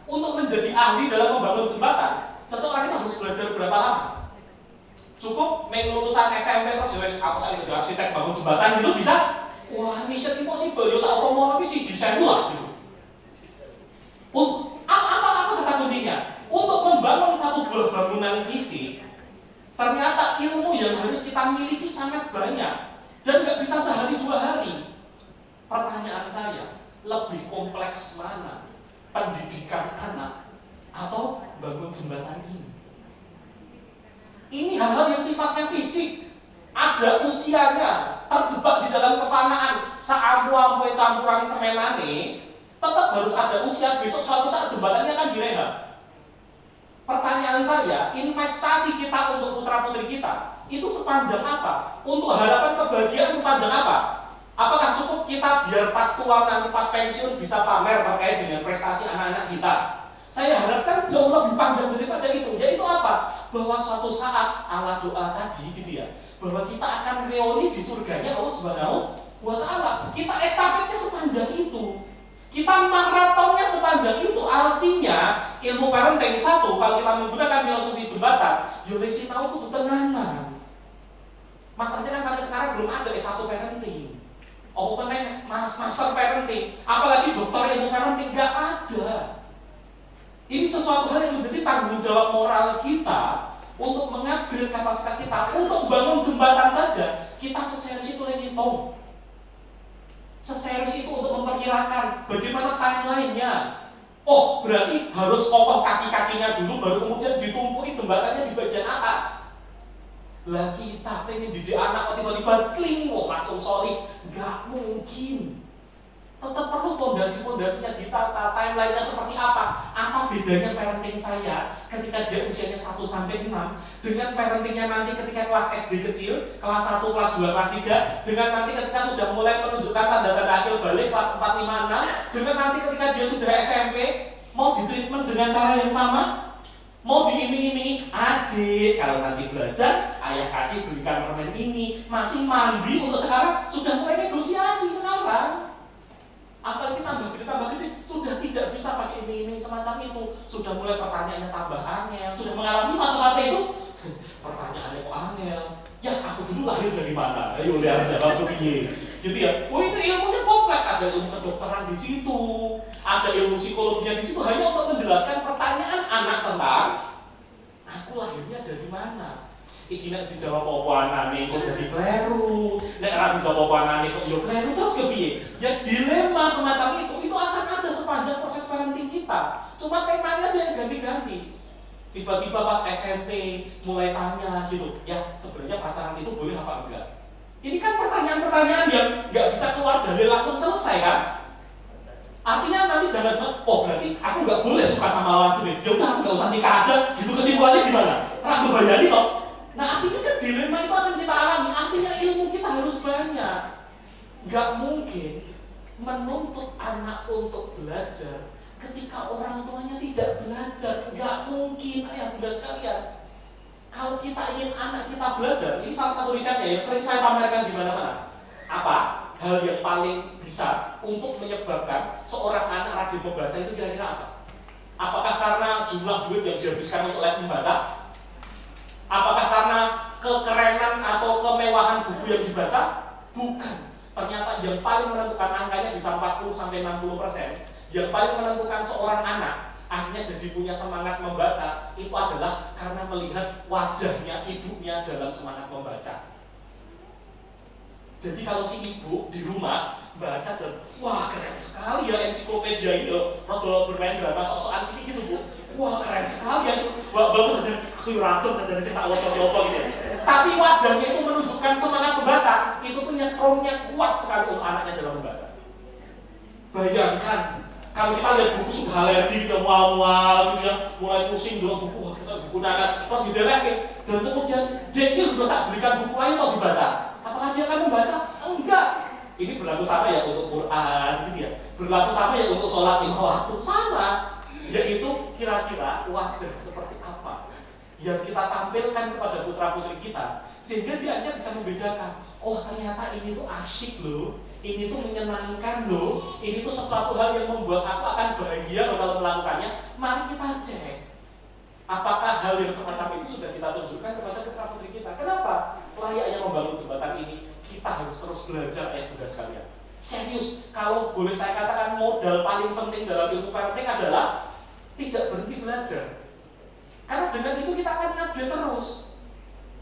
untuk menjadi ahli dalam membangun jembatan, seseorang itu harus belajar berapa lama? Cukup lulusan SMP terus ya aku saya jadi arsitek bangun jembatan gitu bisa? Wah, mission impossible. Ya saya ngomong tapi si desain lah gitu. Apa kata kuncinya? Untuk membangun satu bangunan fisik, ternyata ilmu yang harus kita miliki sangat banyak dan nggak bisa sehari 2 hari. Pertanyaan saya, lebih kompleks mana? Pendidikan anak atau bangun jembatan ini? Ini hal-hal yang sifatnya fisik, ada usianya, terjebak di dalam kefanaan, saampu-ampu campuran semenane, tetap harus ada usia. Besok suatu saat jembatannya akan direhab. Pertanyaan saya, investasi kita untuk putra-putri kita itu sepanjang apa? Untuk harapan kebahagiaan sepanjang apa? Apakah cukup kita biar pas tua nanti pas pensiun bisa pamer terkait dengan prestasi anak-anak kita? Saya harapkan jauh lebih panjang daripada itu. Yaitu apa? Bahwa suatu saat ala doa tadi gitu ya, bahwa kita akan reuni di surganya Allah Subhanahu wa Ta'ala. Kita estafetnya sepanjang itu. Kita maratonnya sepanjang itu. Artinya ilmu parenting satu, kalau kita menggunakan filosofi jembatan, Yolesi tahu itu tenanan. Masalahnya kan sampai sekarang belum ada S1 parenting. Oh bener, master parenting. Apalagi dokter ilmu parenting, nggak ada. Ini sesuatu hal yang menjadi tanggung jawab moral kita untuk mengupgrade kapasitas kita. Untuk bangun jembatan saja, kita seserius itu ngitung. Seserius itu untuk memperkirakan bagaimana timeline-nya. Oh, berarti harus kokoh kaki-kakinya dulu, baru kemudian ditumpui jembatannya di bagian atas. Lah kita pengen didik anak kok tiba-tiba kling, langsung solih. Nggak mungkin. Tetap perlu fondasi-fondasinya ditata, timeline-nya seperti apa. Apa bedanya parenting saya ketika dia usianya 1-6 dengan parentingnya nanti ketika kelas SD kecil, kelas 1, kelas 2, kelas 3, dengan nanti ketika sudah mulai menunjukkan tanda-tanda akhir balik kelas 4, 5, 6, dengan nanti ketika dia sudah SMP, mau ditreatment dengan cara yang sama, mau diiming-imingi, adik kalau nanti belajar, ayah kasih belikan permen ini, masih mandi untuk sekarang, sudah mulai negosiasi sekarang. Apalagi tambah gede, sudah tidak bisa pakai iming-iming semacam itu, sudah mulai pertanyaannya tambah angel, sudah mengalami fase-fase itu, pertanyaannya kok angel, ya aku dulu lahir dari mana? Ayo lihat jawab piye, gitu ya. Oh ini ilmunya kompleks, ada ilmu kedokteran di situ, ada ilmu psikologinya di situ, hanya untuk menjelaskan pertanyaan anak tentang aku lahirnya dari mana. Iki nek dijawab apa anane kok dadi kleru, nek ora dijawab apa anane kok yo kleru, terus kepiye? Ya dilema semacam itu akan ada sepanjang proses parenting kita. Cuma temanya aja yang ganti-ganti. Tiba-tiba pas SMP mulai tanya gitu, ya sebenarnya pacaran itu boleh apa enggak? Ini kan pertanyaan-pertanyaan yang nggak bisa keluar dari langsung selesai kan? Artinya nanti jangan-jangan, oh berarti aku nggak boleh suka sama lawan jenis, ya udah nggak usah nikah aja, gitu kesimpulannya gimana? Ragu bayani kok. Nah artinya kan dilema itu akan kita alami, artinya ilmu kita harus banyak. Nggak mungkin menuntut anak untuk belajar ketika orang tuanya tidak belajar, nggak mungkin ayah bunda sekalian. Kalau kita ingin anak kita belajar, ini salah satu risetnya yang sering saya pamerkan di mana-mana. Apa hal yang paling bisa untuk menyebabkan seorang anak rajin membaca itu kira-kira apa? Apakah karena jumlah duit yang dihabiskan untuk les membaca? Apakah karena kekerenan atau kemewahan buku yang dibaca? Bukan. Ternyata yang paling menentukan angkanya bisa 40-60%. Yang paling menentukan seorang anak akhirnya jadi punya semangat membaca itu adalah karena melihat wajahnya ibunya dalam semangat membaca. Jadi kalau si ibu di rumah baca dan wah keren sekali ya ensiklopedia ini, rodo bermain drama sok-sokan sih gitu bu. Wah keren sekali ya, bagus dan aku ratun dan saya tak wajah-wajah gitu ya. Tapi wajahnya itu menunjukkan semangat membaca, itu tuh nyetrumnya kuat sekali untuk anaknya dalam membaca. Bayangkan kalau kita lihat buku sudah alergi, kita mual-mual gitu ya, mulai pusing dulu buku, wah kita gunakan, terus diderekin, dan kemudian dia udah tak belikan buku lain atau dibaca. Apakah dia akan membaca? Enggak. Ini berlaku sama ya untuk Quran gitu ya. Berlaku sama ya untuk sholat lima waktu, sama. Yaitu kira-kira wajah seperti apa yang kita tampilkan kepada putra-putri kita sehingga dia hanya bisa membedakan, oh ternyata ini tuh asyik loh, ini tuh menyenangkan loh, ini tuh sesuatu hal yang membuat aku akan bahagia loh kalau melakukannya. Mari kita cek apakah hal yang semacam itu sudah kita tunjukkan kepada putra-putri kita. Kenapa? Layaknya membangun jembatan ini kita harus terus belajar ya bunda sekalian. Serius, kalau boleh saya katakan modal paling penting dalam ilmu parenting adalah tidak berhenti belajar. Karena dengan itu kita akan update terus.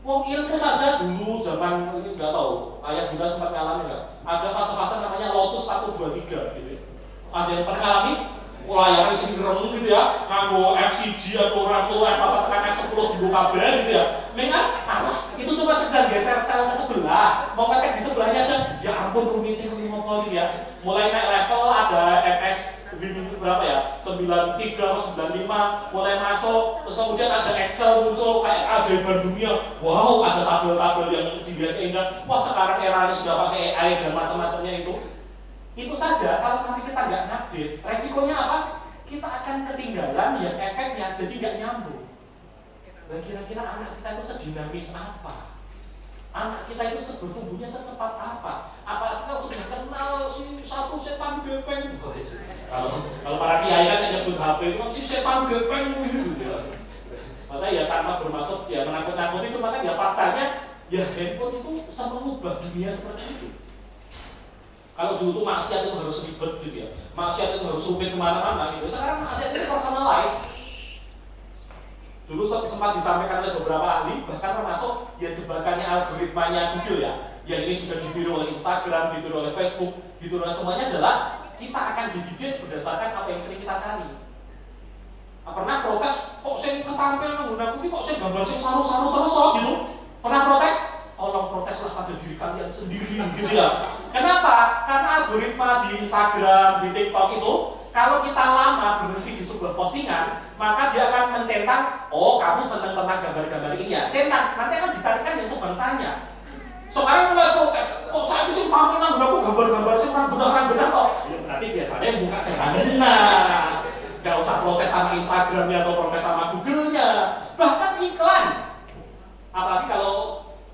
Wong ilmu saja dulu zaman ini nggak tahu, ayah bunda sempat ngalamin nggak? Ada fase-fase namanya Lotus 1, 2, 3 gitu ya. Ada yang pernah ngalami? Layarnya singrem gitu ya, nganggo FCG atau apa tekan F10 dibuka kabel gitu ya. Mengat, itu cuma sekedar geser sel ke sebelah, mau ngetek di sebelahnya aja. Ya ampun rumitnya ngomong gitu ya. Mulai naik level ada MS berapa ya? 93 atau 95 mulai masuk, terus kemudian ada Excel muncul kayak keajaiban dunia. Wow, ada tabel-tabel yang dilihat indah. Wah, sekarang eranya sudah pakai AI dan macam-macamnya itu. Itu saja, kalau sampai kita nggak update, resikonya apa? Kita akan ketinggalan yang efeknya jadi nggak nyambung. Dan kira-kira anak kita itu sedinamis apa? Anak kita itu bertumbuhnya secepat apa? Apalagi kalau sudah kenal si satu setan gepeng. Kalau para kiai kan yang nyebut HP itu kan si setan gepeng gitu. Masa ya tanpa bermaksud ya menakut-nakuti, cuma kan ya faktanya ya handphone itu bisa mengubah dunia seperti itu. Kalau dulu tuh maksiat itu harus ribet gitu ya, maksiat itu harus sumpit kemana-mana gitu. Sekarang maksiat itu personalize. Dulu sempat disampaikan oleh beberapa ahli, bahkan termasuk ya jebakannya algoritmanya Google ya, yang ini juga ditiru oleh Instagram, ditiru oleh Facebook, ditiru oleh semuanya adalah kita akan dididik berdasarkan apa yang sering kita cari. Pernah protes, kok saya ketampil menggunakan ini, kok saya gambar saya saru-saru terus loh gitu. Pernah protes? Tolong proteslah pada diri kalian sendiri gitu ya. Kenapa? Karena algoritma di Instagram, di TikTok itu, kalau kita lama berhenti di sebuah postingan, maka dia akan mencetak, oh kamu senang tentang gambar-gambar ini ya, cetak, nanti akan dicarikan yang sebangsanya. Sekarang mulai protes, kok saya sih paham aku gambar-gambar sih orang benar kok. Ya, berarti biasanya buka sederhana. Gak usah protes sama Instagramnya atau protes sama Google-nya. Bahkan iklan. Apalagi kalau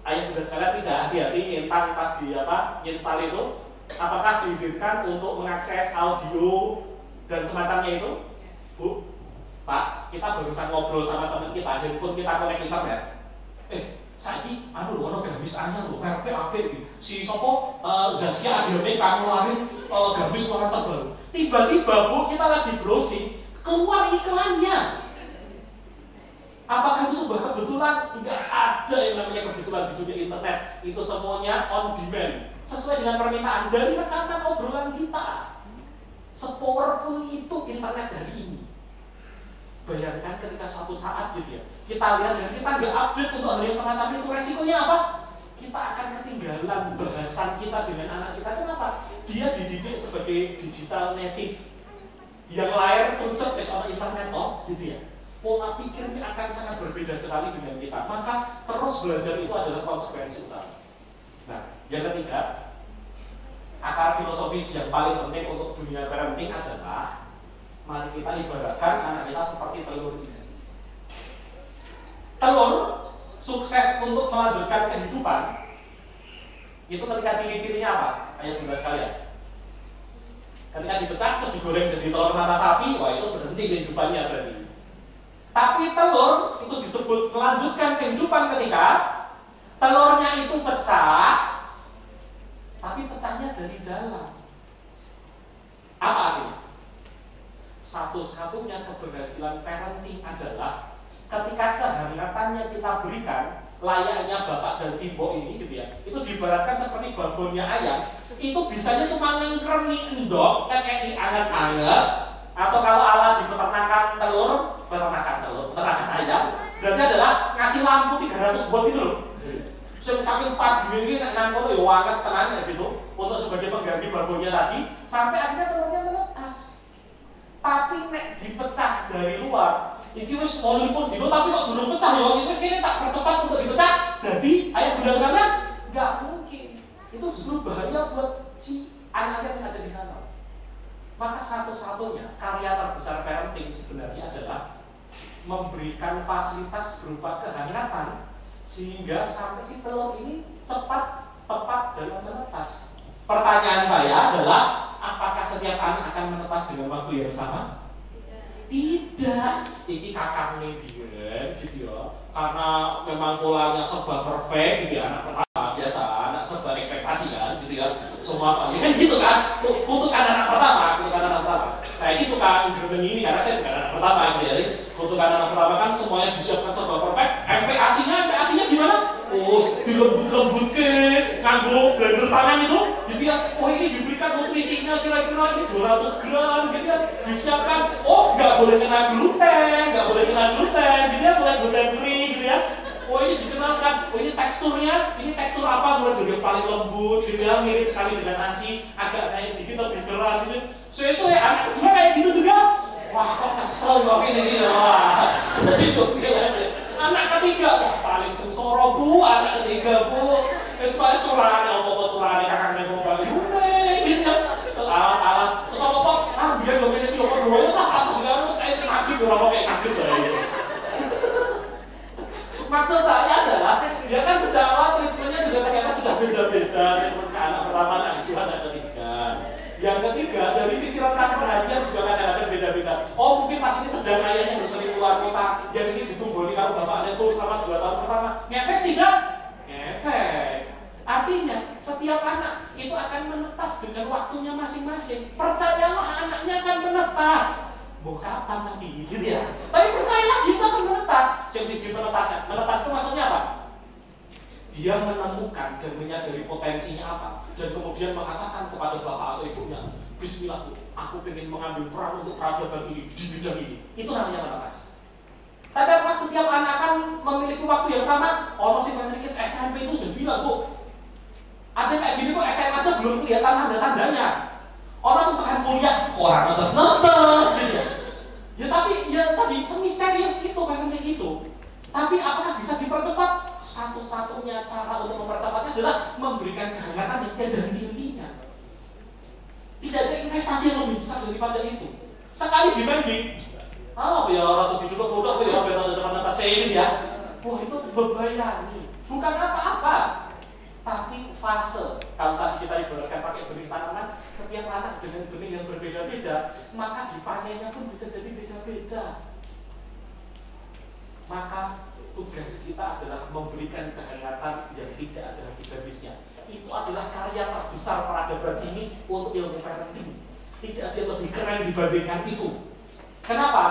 ayah bunda sekalian tidak hati-hati nyentang pas di install itu, apakah diizinkan untuk mengakses audio dan semacamnya itu? Bu, Pak, kita barusan ngobrol sama teman kita, handphone kita connect internet. Saiki ono gamis anyar lho, merek apik iki. Si sapa Zaskia Adione kang ngeluarin gamis warna terbaru. Tiba-tiba Bu, kita lagi browsing, keluar iklannya. Apakah itu sebuah kebetulan? Enggak ada yang namanya kebetulan di dunia internet. Itu semuanya on demand, sesuai dengan permintaan dari rekan-rekan obrolan kita. Sepowerful itu internet hari ini. Bayangkan ketika suatu saat gitu ya, kita lihat dan kita nggak update untuk hal yang semacam itu, resikonya apa? Kita akan ketinggalan bahasan kita dengan anak kita. Kenapa? Dia dididik sebagai digital native, yang lahir tuncet soal internet gitu ya. Pola pikirnya akan sangat berbeda sekali dengan kita. Maka terus belajar itu adalah konsekuensi utama. Nah, yang ketiga, akar filosofis yang paling penting untuk dunia parenting adalah mari kita ibaratkan anak kita seperti telur ini. Telur sukses untuk melanjutkan kehidupan itu ketika ciri-cirinya apa? Ayo bunda sekalian. Ketika dipecah terus digoreng jadi telur mata sapi, wah itu berhenti kehidupannya berarti. Tapi telur itu disebut melanjutkan kehidupan ketika telurnya itu pecah, tapi pecahnya dari dalam. Apa artinya? Satu-satunya keberhasilan parenting adalah ketika kehangatannya kita berikan, layaknya bapak dan simbok ini gitu ya, itu diibaratkan seperti babonnya ayam, itu bisanya cuma ngengkreni endok, ngekei anget-anget, atau kalau ala di peternakan ayam, berarti adalah ngasih lampu 300 watt gitu loh. Saking pagi ini nang kono ya wanget tenan ya gitu, untuk sebagai pengganti babonnya tadi, sampai akhirnya telurnya menetas. Tapi nek dipecah dari luar, iki wis 28 dino tapi kok belum pecah ya, iki wis ini tak percepat untuk dipecah. Jadi ayah bunda sekalian, nggak mungkin. Itu justru bahaya buat si anak-anak yang ada di dalam. Maka satu-satunya karya terbesar parenting sebenarnya adalah memberikan fasilitas berupa kehangatan sehingga sampai si telur ini cepat, tepat dalam menetas. Pertanyaan saya adalah, apakah setiap anak akan menetas dengan waktu yang sama? Tidak. Iki kakaknya dia gitu ya. Karena memang polanya serba perfect gitu ya, anak pertama biasa, anak serba ekspektasi kan gitu ya. Semua kan gitu kan. Kutukan anak pertama. Saya sih suka ingin ini karena saya bukan anak pertama gitu ya. Kutukan anak pertama kan semuanya disiapkan serba perfect. MPASI-nya gimana? Oh, dilembut-lembutkan, nganggo blender tangan itu, gitu ya. Oh ini diberikan nutrisinya kira-kira ini 200 gram, gitu ya. Disiapkan, oh nggak boleh kena gluten, gitu ya, mulai gluten free, gitu ya. Oh ini dikenalkan, oh ini tekstur apa? Mulai dari yang paling lembut, gitu ya, mirip sekali dengan nasi, agak naik dikit lebih keras, gitu. So anak kedua kayak gitu juga. Wah kok kesel kok ini, wah. Jadi anak ketiga, wah paling sengsara Bu, anak ketiga Bu. Paling surane apa-apa turane kakakne kok bali. Gitu. Alat-alat. Terus apa biar lo ngene iki kok doyo asal harus kayak ngaji ora mau kayak ngaji bae. Maksud saya adalah, dia kan sejak awal treatmentnya juga ternyata sudah beda-beda treatment ke anak pertama, anak kedua, anak ketiga. Yang ketiga, dari sisi rentang perhatian juga kadang-kadang beda-beda. Oh mungkin pas ini sedang ayahnya bersering keluar kota, yang ini ditunggoni kalau bapaknya itu selama 2 tahun pertama. Ngefek tidak? Ngefek. Artinya, setiap anak itu akan menetas dengan waktunya masing-masing. Percayalah anaknya akan menetas. Mau kapan nanti, gitu ya? Tapi percayalah kita akan menetas. Siji menetasnya. Menetas itu maksudnya apa? Dia menemukan dan menyadari potensinya apa, dan kemudian mengatakan kepada bapak atau ibunya, Bismillah, aku ingin mengambil peran untuk peradaban ini di bidang ini. Itu namanya menetas. Tapi apakah setiap anak akan memiliki waktu yang sama? Orang sih memiliki SMP itu udah bilang Bu, ada kayak gini kok SMA aja belum belum kelihatan tanda-tandanya. Orang suka kuliah, orang netes gitu ya. Ya tapi semisterius itu kayak gitu. Tapi apakah bisa dipercepat? Satu-satunya cara untuk mempercepatnya adalah memberikan kehangatan yang tiada henti-hentinya. Tidak ada investasi yang lebih besar daripada itu. Sekali demanding, ya orang tuh cukup mudah, ya benar cepat atas ini ya. Wah itu berbayar nih. Bukan apa-apa, tapi fase. Kalau tadi kita ibaratkan pakai benih tanaman, setiap anak dengan benih yang berbeda-beda, maka dipanennya pun bisa jadi beda-beda. Maka tugas kita adalah memberikan kehangatan yang tidak ada habis-habisnya. Itu adalah karya terbesar peradaban ini untuk ilmu parenting. Tidak ada yang lebih keren dibandingkan itu. Kenapa?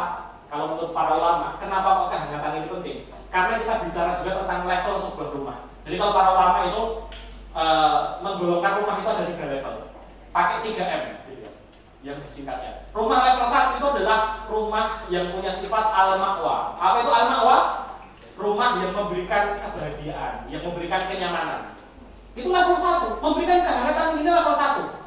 Kalau menurut para ulama, kenapa kok kehangatan ini penting? Karena kita bicara juga tentang level sebuah rumah. Jadi kalau para ulama itu menggolongkan rumah itu ada 3 level. Pakai 3M yang disingkatnya. Rumah level 1 itu adalah rumah yang punya sifat al-ma'wa. Apa itu al-ma'wa? Rumah yang memberikan kebahagiaan, yang memberikan kenyamanan. Itu level 1, memberikan kehangatan ini level 1.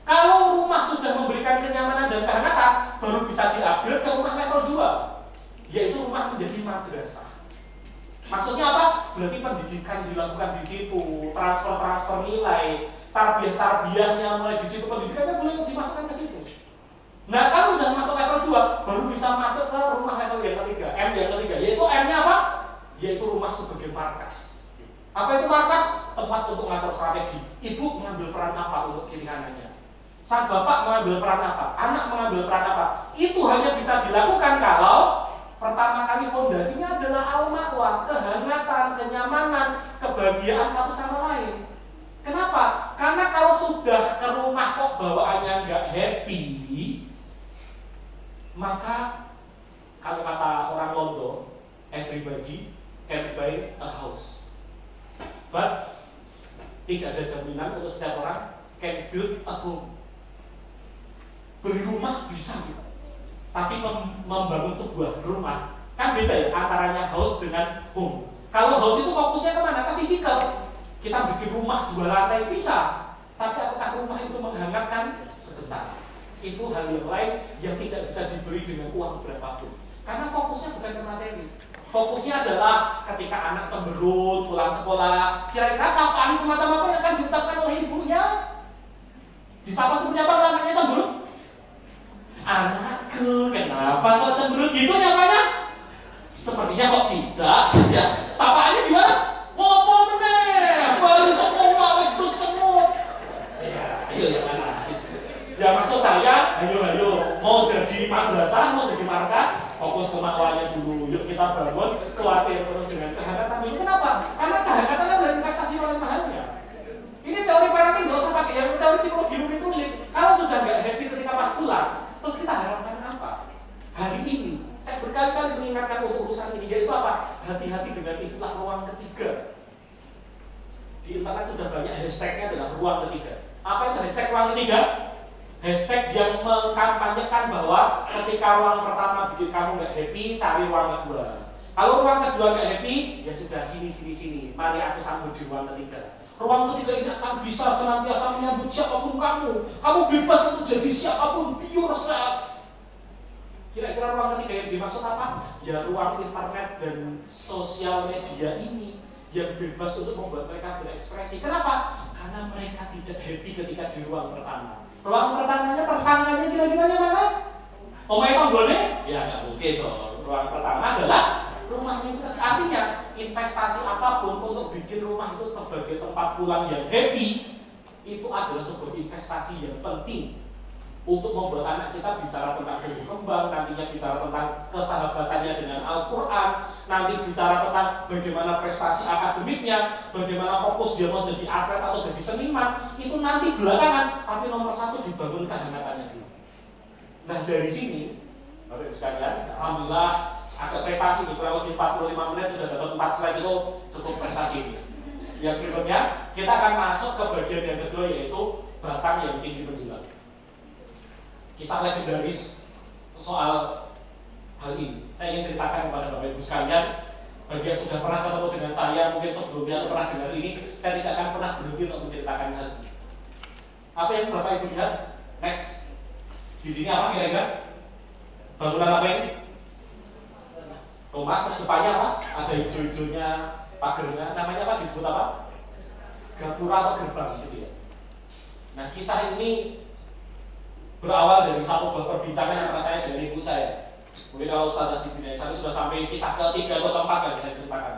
Kalau rumah sudah memberikan kenyamanan dan kehangatan, baru bisa di-upgrade ke rumah level 2, yaitu rumah menjadi madrasah. Maksudnya apa? Berarti pendidikan dilakukan di situ, transfer nilai, tarbiyah-tarbiyahnya mulai di situ, pendidikannya boleh dimasukkan ke situ. Nah, kalau sudah masuk level 2, baru bisa masuk ke rumah level yang ketiga, M yang ketiga, yaitu M-nya apa? Yaitu rumah sebagai markas. Apa itu markas? Tempat untuk mengatur strategi. Ibu mengambil peran apa untuk kiri kanannya? Sang bapak mengambil peran apa? Anak mengambil peran apa? Itu hanya bisa dilakukan kalau pertama kali fondasinya adalah al-ma'wa, kehangatan, kenyamanan, kebahagiaan satu sama lain. Kenapa? Karena kalau sudah ke rumah kok bawaannya nggak happy, maka kalau kata orang Londo, everybody can buy a house, but tidak ada jaminan untuk setiap orang can build a home. Beli rumah bisa gitu, tapi membangun sebuah rumah kan beda ya antaranya house dengan home. Kalau house itu fokusnya kemana? Ke fisikal. Kita bikin rumah 2 lantai bisa, tapi apakah rumah itu menghangatkan? Sebentar. Itu hal yang lain yang tidak bisa dibeli dengan uang berapapun. Karena fokusnya bukan ke materi. Fokusnya adalah ketika anak cemberut pulang sekolah, kira-kira sapaan semacam apa yang akan diucapkan oleh ibunya? Disapa seperti apa anaknya cemberut? Anakku, kenapa kok cemberut gitu nyapanya? Sepertinya kok tidak, ya. Sapaannya gimana? Ngopo meneh, baru sekolah wis terus semut. Ya, ayo ya mana? Ya maksud saya, ayo mau jadi madrasah, mau jadi markas, fokus ke makwanya dulu. Yuk kita bangun keluarga yang penuh dengan kehangatan dulu. Kenapa? Karena kehangatan adalah investasi paling mahalnya. Ini teori parenting nggak usah pakai yang teori psikologi rumit-rumit. Kalau sudah nggak happy ketika pas pulang, terus kita harapkan apa? Hari ini saya berkali-kali mengingatkan untuk urusan ini, yaitu apa? Hati-hati dengan istilah ruang ketiga. Di internet sudah banyak hashtagnya adalah ruang ketiga. Apa itu hashtag ruang ketiga? Hashtag yang mengkampanyekan bahwa ketika ruang pertama bikin kamu nggak happy, cari ruang kedua. Kalau ruang kedua nggak happy, ya sudah sini. Mari aku sambut di ruang ketiga. Ruang ketiga ini akan bisa senantiasa menyambut siapapun kamu. Kamu bebas untuk jadi siapapun, be yourself. Kira-kira ruang ketiga yang dimaksud apa? Ya ruang internet dan sosial media ini yang bebas untuk membuat mereka berekspresi. Kenapa? Karena mereka tidak happy ketika di ruang pertama. Ruang pertamanya tersangkanya kira-kiranya mana? Omai Panggone? Ya nggak mungkin dong. Ruang pertama adalah rumahnya itu. Artinya investasi apapun untuk bikin rumah itu sebagai tempat pulang yang happy, itu adalah sebuah investasi yang penting untuk membuat anak kita bicara tentang tumbuh kembang, nantinya bicara tentang kesahabatannya dengan Al-Quran, nanti bicara tentang bagaimana prestasi akademiknya, bagaimana fokus dia mau jadi atlet atau jadi seniman, itu nanti belakangan, tapi nomor 1 dibangun kehangatannya dulu. Nah dari sini, Bapak Ibu sekalian, alhamdulillah agak prestasi nih, kurang lebih 45 menit sudah dapat 4 slide itu cukup prestasi. Yang berikutnya, kita akan masuk ke bagian yang kedua, yaitu batang yang tinggi menjulang. Kisah legendaris soal hal ini saya ingin ceritakan kepada Bapak Ibu sekalian. Bagi yang sudah pernah ketemu dengan saya mungkin sebelumnya atau pernah dengar ini, saya tidak akan pernah berhenti untuk menceritakan hal ini. Apa yang Bapak Ibu lihat? Next. Di sini apa kira-kira? Bangunan apa ini? Rumah, terus depannya apa? Ada hijau-hijaunya, pagernya. Namanya apa? Disebut apa? Gapura atau gerbang gitu ya. Nah, kisah ini berawal dari satu buah perbincangan antara saya dengan ibu saya. Mungkin kalau Ustaz Haji Binayah Sari sudah sampai kisah ketiga atau keempat yang kita ceritakan.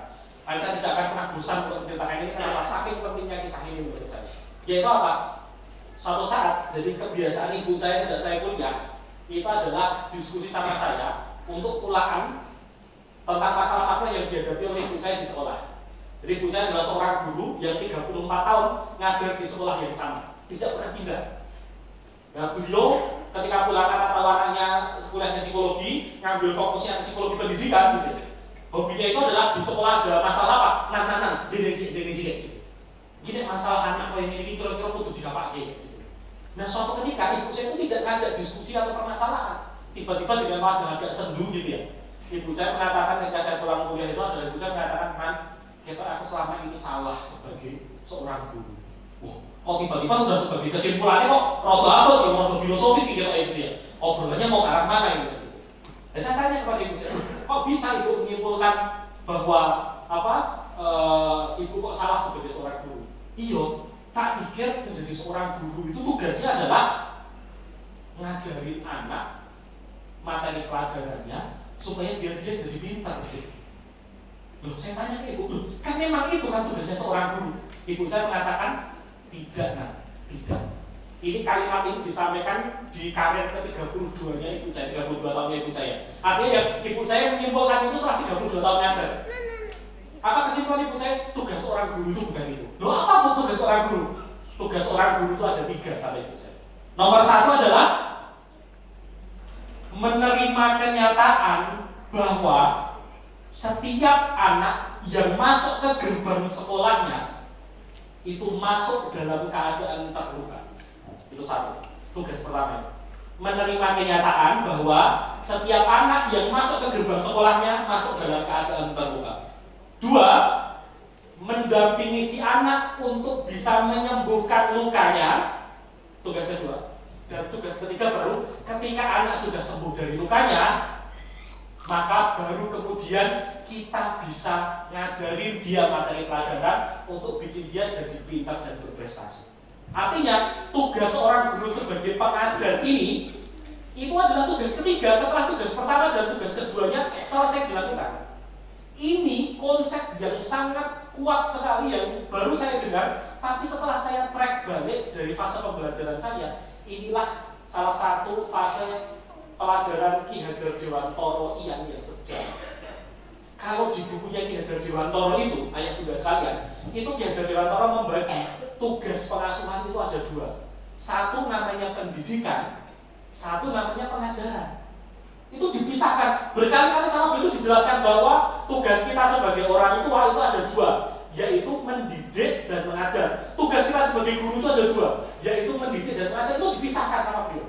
Saya tidak akan pernah bosan untuk menceritakan ini karena saking pentingnya kisah ini menurut saya. Yaitu apa? Suatu saat, jadi kebiasaan ibu saya sejak saya kuliah itu adalah diskusi sama saya untuk kulaan tentang masalah-masalah yang dihadapi oleh ibu saya di sekolah. Jadi ibu saya adalah seorang guru yang 34 tahun ngajar di sekolah yang sama, tidak pernah pindah. Nah, beliau ketika pulang karena tahu anaknya sekolahnya psikologi, ngambil fokusnya psikologi pendidikan gitu. Hobinya itu adalah di sekolah ada masalah apa? Denisi gitu. Gini masalah anak kok ini kira-kira butuh didapakke gitu. Nah, suatu ketika ibu saya itu tidak ngajak diskusi atau permasalahan. Tiba-tiba dengan wajah agak sendu gitu ya. Ibu saya mengatakan ketika saya pulang kuliah itu adalah ibu saya mengatakan, "Man, kita aku selama ini salah sebagai seorang guru." Kok tiba-tiba sudah sebagai kesimpulannya kok rodo apa gitu, rodo filosofis gitu kayak gitu ya. Obrolannya mau ke arah mana gitu. Dan saya tanya kepada ibu saya, kok bisa ibu menyimpulkan bahwa ibu kok salah sebagai seorang guru? Iya, tak pikir menjadi seorang guru itu tugasnya adalah ngajarin anak materi pelajarannya supaya biar dia jadi pintar gitu. Loh, saya tanya ke ibu, kan memang itu kan tugasnya seorang guru. Ibu saya mengatakan tidak. Ini kalimat ini disampaikan di karir ke-32-nya ibu saya, 32 tahunnya ibu saya. Artinya ya, ibu saya menyimpulkan itu setelah 32 tahun ngajar. Apa kesimpulan ibu saya? Tugas seorang guru itu bukan itu. Loh, apa tugas seorang guru? Tugas seorang guru itu ada 3 kata ibu saya. Nomor 1 adalah menerima kenyataan bahwa setiap anak yang masuk ke gerbang sekolahnya itu masuk dalam keadaan terluka. Itu satu, tugas pertama. Menerima kenyataan bahwa setiap anak yang masuk ke gerbang sekolahnya masuk dalam keadaan terluka. 2, mendampingi si anak untuk bisa menyembuhkan lukanya. Tugas kedua. Dan tugas ketiga baru ketika anak sudah sembuh dari lukanya, maka baru kemudian kita bisa ngajarin dia materi pelajaran untuk bikin dia jadi pintar dan berprestasi. Artinya tugas seorang guru sebagai pengajar ini itu adalah tugas ketiga setelah tugas pertama dan tugas keduanya selesai dilakukan. Ini konsep yang sangat kuat sekali yang baru saya dengar, tapi setelah saya track balik dari fase pembelajaran saya, inilah salah satu fase pelajaran Ki Hajar Dewantoro yang sejarah. Kalau di bukunya Ki Hajar Dewantoro itu, ayat bunda sekalian, itu Ki Hajar Dewantoro membagi tugas pengasuhan itu ada 2. Satu namanya pendidikan, satu namanya pengajaran. Itu dipisahkan. Berkali-kali sama beliau dijelaskan bahwa tugas kita sebagai orang tua itu ada 2, yaitu mendidik dan mengajar. Tugas kita sebagai guru itu ada 2, yaitu mendidik dan mengajar. Itu dipisahkan sama beliau.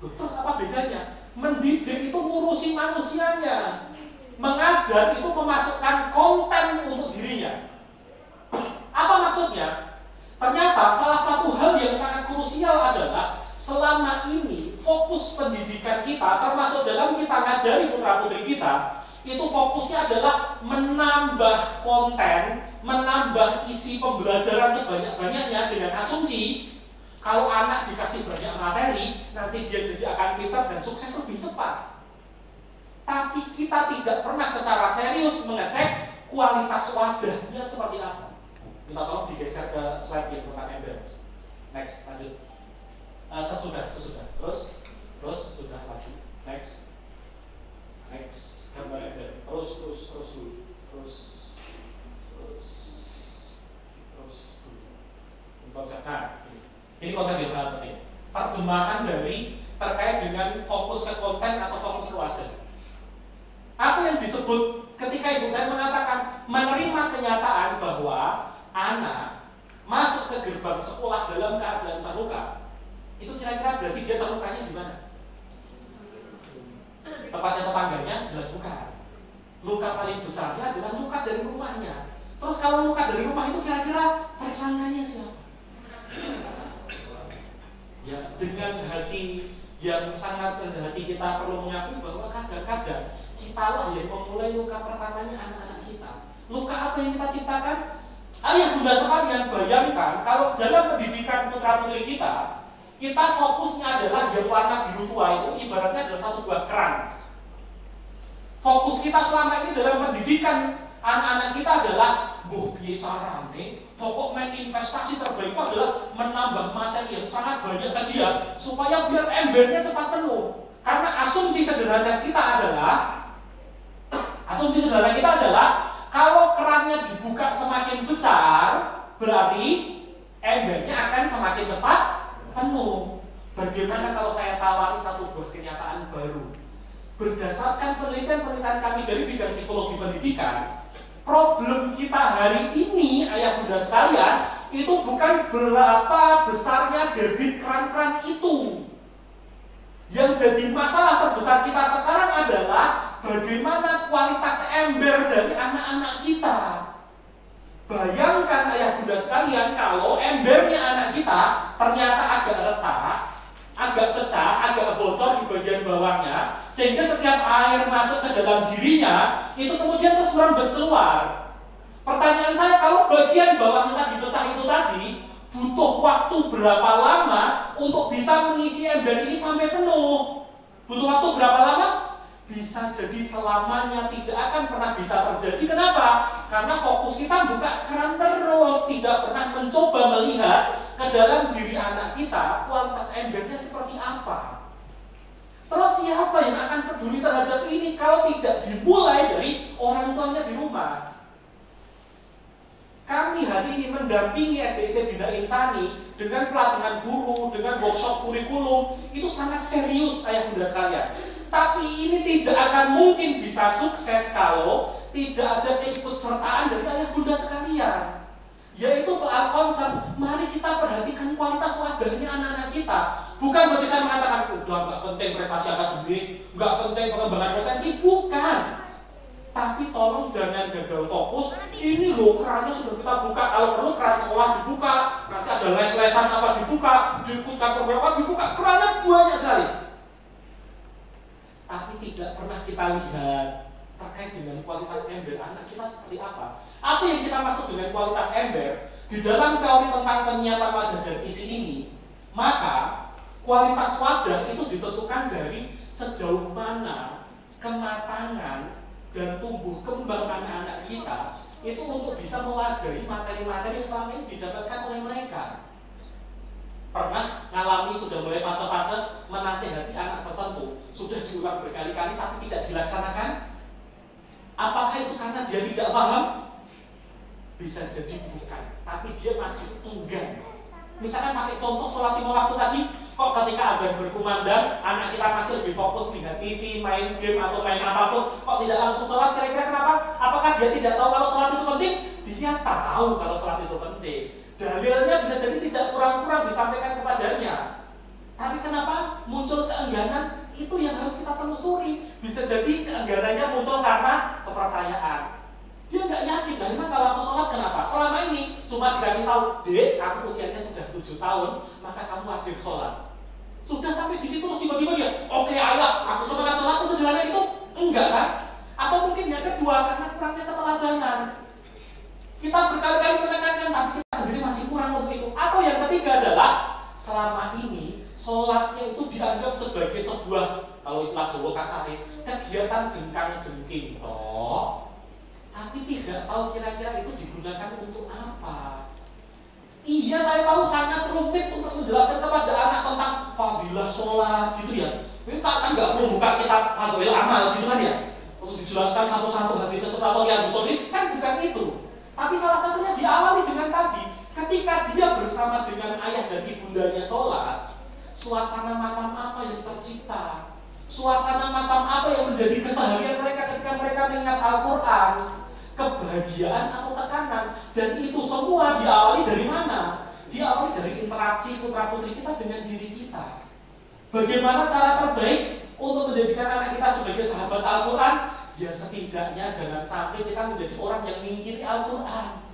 Terus apa bedanya? Mendidik itu ngurusi manusianya, mengajar itu memasukkan konten untuk dirinya. Apa maksudnya? Ternyata salah satu hal yang sangat krusial adalah selama ini fokus pendidikan kita, termasuk dalam kita ngajari putra-putri kita, itu fokusnya adalah menambah konten, menambah isi pembelajaran sebanyak-banyaknya dengan asumsi kalau anak dikasih banyak materi, nanti dia jadi akan pintar dan sukses lebih cepat. Tapi kita tidak pernah secara serius mengecek kualitas wadahnya seperti apa. Minta tolong digeser ke slide yang tentang ember. Next, lanjut. Sesudah. Terus sudah lagi. Next, gambar ember. Terus dulu. Konsep. Nah, ini konsep yang sangat penting. Terjemahan dari terkait dengan fokus ke konten atau fokus ke wadah. Apa yang disebut ketika ibu saya mengatakan menerima kenyataan bahwa anak masuk ke gerbang sekolah dalam keadaan terluka, itu kira-kira berarti dia terlukanya di mana? Tepatnya tetangganya jelas bukan. Luka paling besarnya adalah luka dari rumahnya. Terus kalau luka dari rumah itu kira-kira tersangkanya siapa? ya, dengan hati yang sangat rendah hati kita perlu mengakui bahwa kadang-kadang kitalah yang memulai luka pertamanya anak-anak kita. Luka apa yang kita ciptakan? Ayah bunda sekalian, bayangkan kalau dalam pendidikan putra-putri kita fokusnya adalah yang warna biru tua itu ibaratnya adalah satu buah keran. Fokus kita selama ini dalam pendidikan anak-anak kita adalah piye carane, pokok main investasi terbaik itu adalah menambah materi yang sangat banyak ke dia supaya biar embernya cepat penuh. Karena asumsi sederhana kita adalah kalau kerannya dibuka semakin besar, berarti embernya akan semakin cepat penuh. Bagaimana kalau saya tawari satu buah kenyataan baru? Berdasarkan penelitian kami dari bidang psikologi pendidikan, problem kita hari ini, ayah bunda sekalian, itu bukan berapa besarnya debit keran-keran itu. Yang jadi masalah terbesar kita sekarang adalah bagaimana kualitas ember dari anak-anak kita. Bayangkan ayah bunda sekalian, kalau embernya anak kita ternyata agak retak, agak pecah, agak bocor di bagian bawahnya, sehingga setiap air masuk ke dalam dirinya itu kemudian terus merembes keluar. Pertanyaan saya, kalau bagian bawahnya tadi pecah itu tadi, butuh waktu berapa lama untuk bisa mengisi ember ini sampai penuh? Butuh waktu berapa lama? Bisa jadi selamanya tidak akan pernah bisa terjadi. Kenapa? Karena fokus kita buka keran terus, tidak pernah mencoba melihat ke dalam diri anak kita kualitas embernya seperti apa. Terus siapa yang akan peduli terhadap ini kalau tidak dimulai dari orang tuanya di rumah? Kami hari ini mendampingi SDIT Bina Insani dengan pelatihan guru, dengan workshop kurikulum, itu sangat serius ayah bunda sekalian. Tapi ini tidak akan mungkin bisa sukses kalau tidak ada keikutsertaan dari ayah bunda sekalian. Yaitu soal konsep, mari kita perhatikan kualitas wadahnya anak-anak kita. Bukan berarti saya mengatakan, udah nggak penting prestasi akademik, nggak penting pengembangan potensi, bukan. Tapi tolong jangan gagal fokus. Ini loh kerannya sudah kita buka. Kalau perlu keran sekolah dibuka, nanti ada les-lesan apa dibuka, diikutkan program apa dibuka. Kerannya banyak sekali. Tapi tidak pernah kita lihat terkait dengan kualitas ember anak kita seperti apa. Apa yang kita maksud dengan kualitas ember? Di dalam teori tentang penyiapan wadah dan isi ini, maka kualitas wadah itu ditentukan dari sejauh mana kematangan dan tumbuh kembang anak-anak kita itu untuk bisa mewadahi materi-materi yang selama ini didapatkan oleh mereka. Pernah ngalami sudah mulai fase-fase menasihati anak tertentu, sudah diulang berkali-kali tapi tidak dilaksanakan? Apakah itu karena dia tidak paham? Bisa jadi bukan, tapi dia masih enggan. Misalkan pakai contoh sholat 5 waktu tadi, kok ketika azan berkumandang, anak kita masih lebih fokus lihat TV, main game atau main apapun, kok tidak langsung sholat? Kira-kira kenapa? Apakah dia tidak tahu kalau sholat itu penting? Dia tahu kalau sholat itu penting. Dalilnya bisa jadi tidak kurang-kurang disampaikan kepadanya. Tapi kenapa muncul keengganan? Itu yang harus kita telusuri. Bisa jadi keengganannya muncul karena kepercayaan. Dia nggak yakin, nah memang kalau aku sholat kenapa? Selama ini cuma dikasih tahu, dek, kamu usianya sudah 7 tahun, maka kamu wajib sholat. Sudah sampai di situ terus tiba-tiba dia, oke ayah, aku semangat sholat sesederhana itu? Enggak kan? Atau mungkin yang kedua karena kurangnya keteladanan. Kita berkali-kali menekankan, tapi kita sendiri masih kurang untuk itu. Atau yang ketiga adalah selama ini sholatnya itu dianggap sebagai sebuah, kalau istilah Jawa kasar, kegiatan jengkang-jengking. Tapi tidak tahu kira-kira itu digunakan untuk apa. Iya, saya tahu sangat rumit untuk menjelaskan kepada anak tentang fadilah sholat gitu ya. Ini kan nggak perlu buka kitab Fadhilul Amal gitu kan ya, untuk dijelaskan satu-satu hadis atau yang disebut kan bukan itu. Tapi salah satunya diawali dengan tadi, ketika dia bersama dengan ayah dan ibundanya sholat, suasana macam apa yang tercipta, suasana macam apa yang menjadi keseharian mereka ketika mereka mengingat Al-Quran, kebahagiaan atau tekanan, dan itu semua diawali dari mana? Diawali dari interaksi putra-putri kita dengan diri kita. Bagaimana cara terbaik untuk menjadikan anak kita sebagai sahabat Al-Quran? Ya setidaknya jangan sampai kita menjadi orang yang mengingkiri Al-Quran.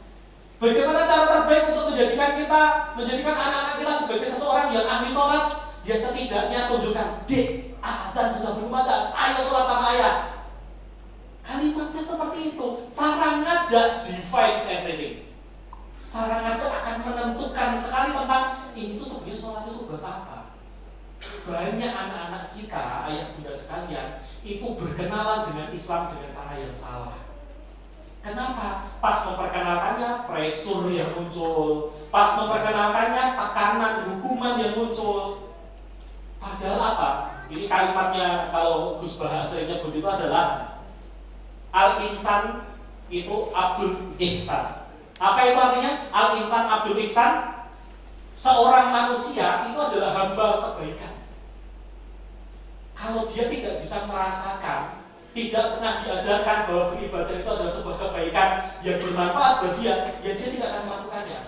Bagaimana cara terbaik untuk menjadikan anak-anak kita sebagai seseorang yang ahli sholat, dia setidaknya tunjukkan, dek, adzan sudah berkumandang, ayo sholat sama ayah. Kalimatnya seperti itu. Cara ngajak defines everything. Cara ngajak akan menentukan sekali tentang ini tuh sebenarnya sholat itu buat apa. Banyak anak-anak kita, ayah bunda sekalian, itu berkenalan dengan Islam dengan cara yang salah. Kenapa? Pas memperkenalkannya, pressure yang muncul. Pas memperkenalkannya, tekanan, hukuman yang muncul. Padahal apa? Ini kalimatnya kalau Gus Bahak seringnya begitu adalah Al-insan itu Abdul Ihsan. Apa itu artinya? Al-insan Abdul Ihsan. Seorang manusia itu adalah hamba kebaikan. Kalau dia tidak bisa merasakan, tidak pernah diajarkan bahwa beribadah itu adalah sebuah kebaikan yang bermanfaat bagi dia, ya dia tidak akan melakukannya.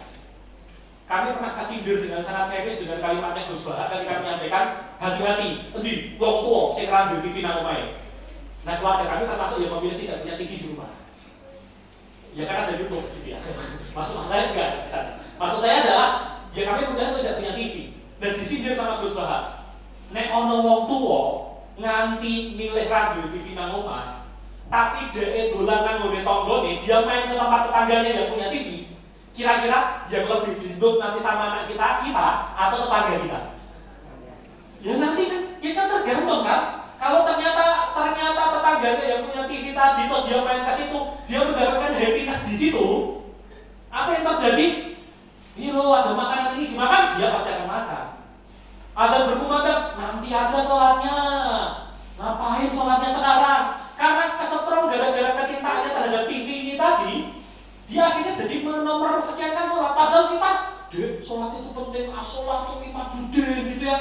Kami pernah kasindir dengan sangat serius dengan kalimatnya Gus Bahak ketika kami menyampaikan, hati-hati, endi wong tua sing ra nduwe TV nang omahe. Nah, keluarga kami termasuk yang memilih tidak punya TV di rumah. Ya kan ada YouTube gitu ya. Maksud saya enggak ke sana. Maksud saya adalah ya kami kemudian tidak punya TV. Dan disindir sama Gus Bahak. Nek ono wong tua nganti milih ra nduwe TV nang omah, tapi dhek dolan nang ngene tanggane, dia main ke tempat tetangganya yang punya TV. Kira-kira yang lebih dinut nanti sama anak kita atau tetangga kita? Ya nanti kan, ya kan tergantung kan. Kalau ternyata tetangganya yang punya TV tadi terus dia main ke situ, dia mendapatkan happiness di situ. Apa yang terjadi? Ini loh ada makanan ini dimakan, dia pasti akan makan. Ada berkumandang, nanti aja sholatnya. Ngapain sholatnya sekarang? Karena kesetrum gara-gara kecintaannya terhadap TV ini tadi, dia akhirnya jadi menomor sekiankan sholat. Padahal kita, dek, sholat itu penting, sholat itu ibadah gitu ya.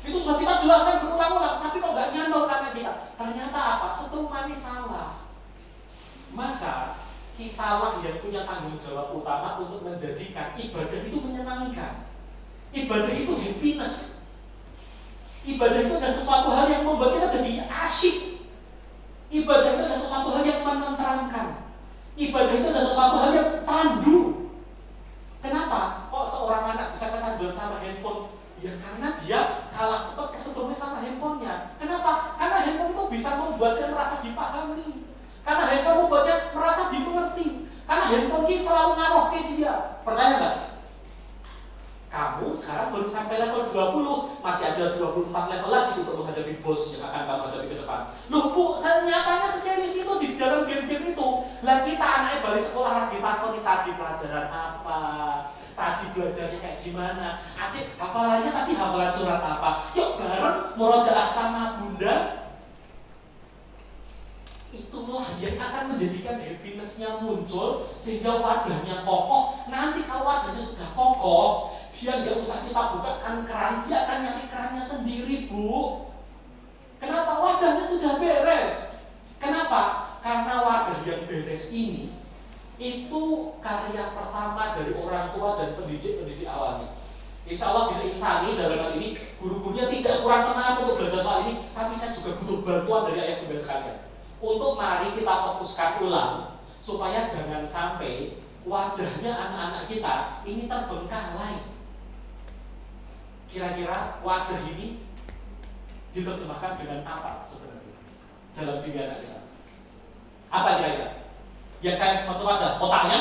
Itu sudah kita jelaskan berulang-ulang, tapi kok gak nyantol karena kita. Ternyata apa? Setrumannya salah. Maka kitalah yang punya tanggung jawab utama untuk menjadikan ibadah itu menyenangkan. Ibadah itu happiness. Ibadah itu adalah sesuatu hal yang membuat kita jadi asyik. Ibadah itu adalah sesuatu hal yang menenteramkan. Ibadah itu adalah sesuatu hal yang candu. Kenapa? Kok seorang anak bisa kecanduan sama handphone? Ya karena dia kalah cepat kesetrumnya sama handphonenya. Kenapa? Karena handphone itu bisa membuatnya merasa dipahami. Karena handphone membuatnya merasa dimengerti. Karena handphone ini selalu ngaruh ke dia. Percaya nggak? Kamu sekarang baru sampai level 20, masih ada 24 level lagi untuk menghadapi bos yang akan kamu hadapi ke depan. Loh bu, saya nyapanya seserius itu di dalam game-game itu. Lah kita anaknya balik sekolah lagi takut tadi pelajaran apa, tadi belajarnya kayak gimana, adik hafalannya tadi hafalan surat apa. Yuk bareng murojaah sama bunda. Itulah yang akan menjadikan happiness-nya muncul sehingga wadahnya kokoh. Nanti kalau wadahnya sudah kokoh, dia nggak usah kita bukakan keran, dia akan nyari kerannya sendiri, bu. Kenapa? Wadahnya sudah beres. Kenapa? Karena wadah yang beres ini itu karya pertama dari orang tua dan pendidik awalnya. Insya Allah bila insani dalam hal ini guru-gurunya tidak kurang semangat untuk belajar soal ini, tapi saya juga butuh bantuan dari ayah bunda sekalian. Untuk mari kita fokuskan ulang supaya jangan sampai wadahnya anak-anak kita ini terbengkalai. Kira-kira wadah ini diterjemahkan dengan apa sebenarnya dalam diri anak kita? Apa kira-kira? Yang saya maksud wadah, otaknya,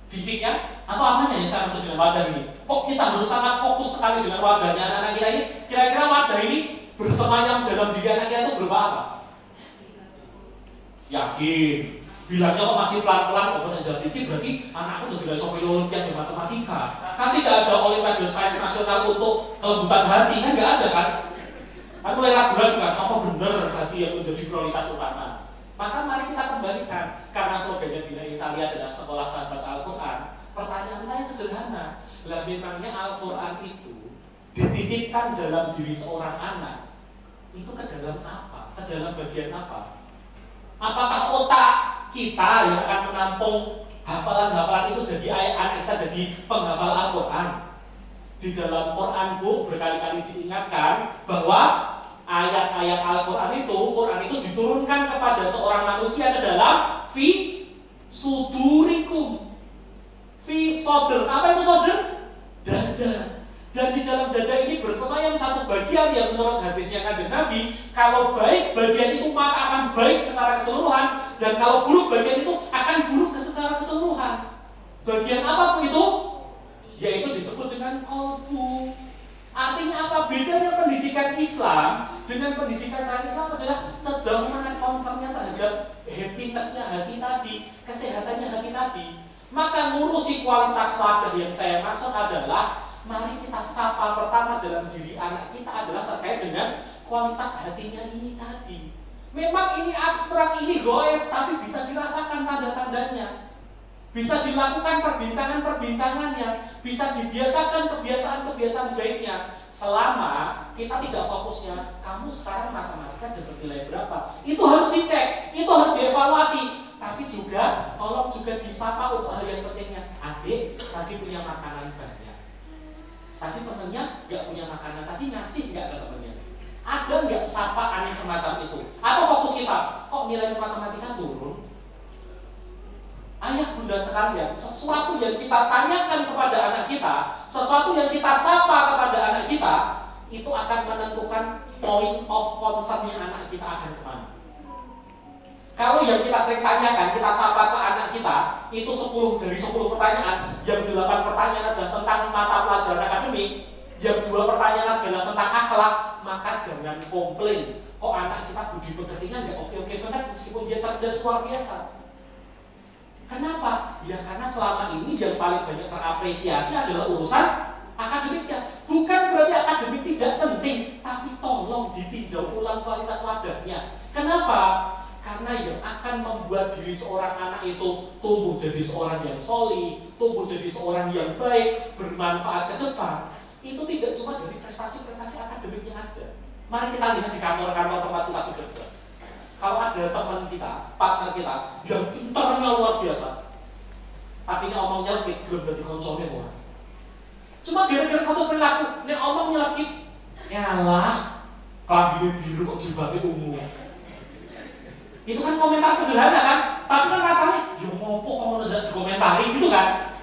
fisiknya, atau apanya yang saya maksud dengan wadah ini? Kok kita harus sangat fokus sekali dengan wadahnya anak-anak kita ini? Kira-kira wadah ini bersemayam dalam diri anak kita itu berupa apa? Yakin, bilangnya kok masih pelan-pelan, kok menjadi ini berarti anakku sudah bisa olimpiade di matematika. Kan tidak ada olimpiade sains nasional untuk kelembutan hati, kan nggak ada kan? Kan mulai ragu-ragu kan, apa benar hati yang menjadi prioritas utama? Maka mari kita kembalikan, karena slogannya Bina Insani adalah sekolah sahabat Al-Quran. Pertanyaan saya sederhana, lah memangnya Al-Quran itu dititipkan dalam diri seorang anak, itu ke dalam apa? Ke dalam bagian apa? Apakah otak kita yang akan menampung hafalan-hafalan itu jadi anak kita jadi penghafal Al-Quran? Di dalam Quran Bu berkali-kali diingatkan bahwa ayat-ayat Al-Quran itu diturunkan kepada seorang manusia ke dalam fi sudurikum. Fi Sodr. Apa itu sodr? Dada. Dan di dalam dada ini bersemayam satu bagian yang menurut hadisnya Kanjeng Nabi, kalau baik bagian itu maka akan baik secara keseluruhan, dan kalau buruk bagian itu akan buruk secara keseluruhan. Bagian apa itu? Yaitu disebut dengan kolbu. Artinya apa? Bedanya pendidikan Islam dengan pendidikan syariat Islam adalah sejauh mana concernnya terhadap happiness-nya hati tadi, kesehatannya hati tadi. Maka ngurusi kualitas wadah yang saya maksud adalah, mari kita sapa pertama dalam diri anak kita adalah terkait dengan kualitas hatinya ini tadi. Memang ini abstrak, ini goib, tapi bisa dirasakan tanda-tandanya. Bisa dilakukan perbincangan-perbincangannya, bisa dibiasakan kebiasaan-kebiasaan baiknya. Selama kita tidak fokusnya, kamu sekarang matematika dapat nilai berapa? Itu harus dicek, itu harus dievaluasi. Tapi juga, tolong juga disapa untuk hal yang pentingnya. Adik, tadi punya makanan banyak. Tadi temennya nggak punya makanan, tadi ngasih nggak ke temennya? Ada nggak sapaan semacam itu? Atau fokus kita, kok nilai matematika turun? Ayah bunda sekalian, sesuatu yang kita tanyakan kepada anak kita, sesuatu yang kita sapa kepada anak kita, itu akan menentukan point of concern-nya anak kita akan kemana. Kalau yang kita sering tanyakan, kita sapa ke anak kita, itu 10 dari 10 pertanyaan, yang 8 pertanyaan adalah tentang mata pelajaran akademik, yang 2 pertanyaan adalah tentang akhlak, maka jangan komplain. Kok anak kita budi pekertinya nggak oke-oke banget meskipun dia cerdas luar biasa. Kenapa? Ya karena selama ini yang paling banyak terapresiasi adalah urusan akademiknya. Bukan berarti akademik tidak penting, tapi tolong ditinjau ulang kualitas wadahnya. Kenapa? Karena yang akan membuat diri seorang anak itu tumbuh jadi seorang yang solih, tumbuh jadi seorang yang baik, bermanfaat ke depan, itu tidak cuma dari prestasi-prestasi akademiknya aja. Mari kita lihat di kantor-kantor tempat kita bekerja. Kalau ada teman kita, partner kita yang pintarnya luar biasa, tapi ini omong nyelkit, belum jadi konsolnya orang. Cuma gara-gara satu perilaku, ini omong nyelkit, nyalah, kambingnya biru kok jilbabnya ungu. Itu kan komentar sederhana kan, tapi kan rasanya, ya ngopo kamu tidak dikomentari gitu kan.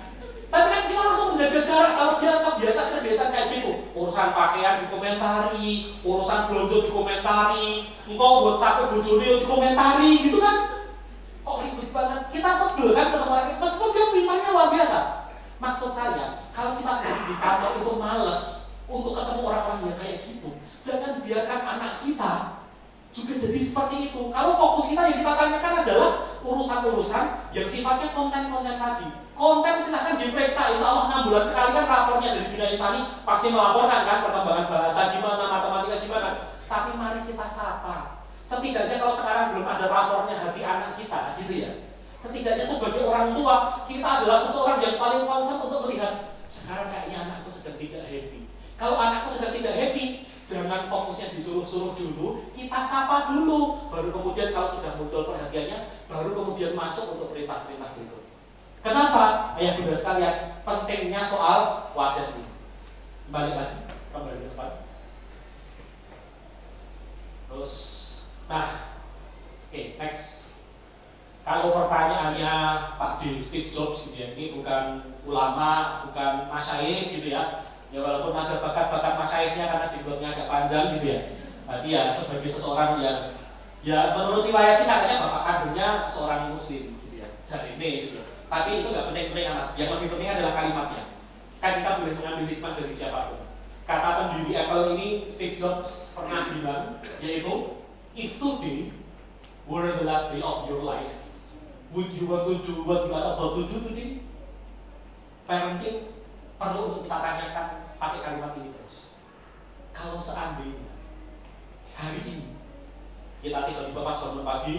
Tapi kan kita langsung menjaga jarak. Kalau dia kebiasaan kayak gitu, urusan pakaian dikomentari, urusan belanja dikomentari, engkau buat sampai bojone dikomentari gitu kan. Kok ribet banget. Kita sebel kan ketemu orang itu, meskipun dia pintarnya luar biasa. Maksud saya, kalau kita sendiri di kantor itu males untuk ketemu orang-orang yang kayak gitu, jangan biarkan anak kita juga jadi seperti itu. Kalau fokus kita yang kita tanyakan adalah urusan-urusan yang sifatnya konten-konten tadi. Konten silahkan diperiksa, insya Allah 6 bulan sekali kan rapornya dari Bina Insani pasti melaporkan kan perkembangan bahasa gimana, matematika gimana. Tapi mari kita sapa. Setidaknya kalau sekarang belum ada rapornya hati anak kita, gitu ya. Setidaknya sebagai orang tua, kita adalah seseorang yang paling concern untuk melihat sekarang kayaknya anakku sedang tidak happy. Kalau anakku sedang tidak happy, jangan fokusnya disuruh-suruh dulu, kita sapa dulu. Baru kemudian kalau sudah muncul perhatiannya, baru kemudian masuk untuk perintah-perintah itu. Kenapa? Ayah bunda sekalian, pentingnya soal wadah ini. Balik lagi, kembali ke depan. Terus, oke, next. Kalau pertanyaannya Pak D. Steve Jobs gitu ya, ini bukan ulama, bukan masyayikh gitu ya. Ya walaupun ada bakat-bakat masyayikhnya karena jenggotnya agak panjang gitu ya. Tapi ya sebagai seseorang yang, ya menurut riwayat sih katanya bapak kandungnya seorang muslim gitu ya. Jadi ini gitu ya. Tapi itu nggak penting-penting amat. Yang lebih penting adalah kalimatnya. Kan kita boleh mengambil hikmah dari siapapun. Kata pendiri Apple ini, Steve Jobs pernah bilang, yaitu, if today were the last day of your life, would you want to do what you are about to do today? Parenting perlu untuk kita tanyakan pakai kalimat ini terus. Kalau seandainya hari ini kita tiba-tiba pas bangun pagi,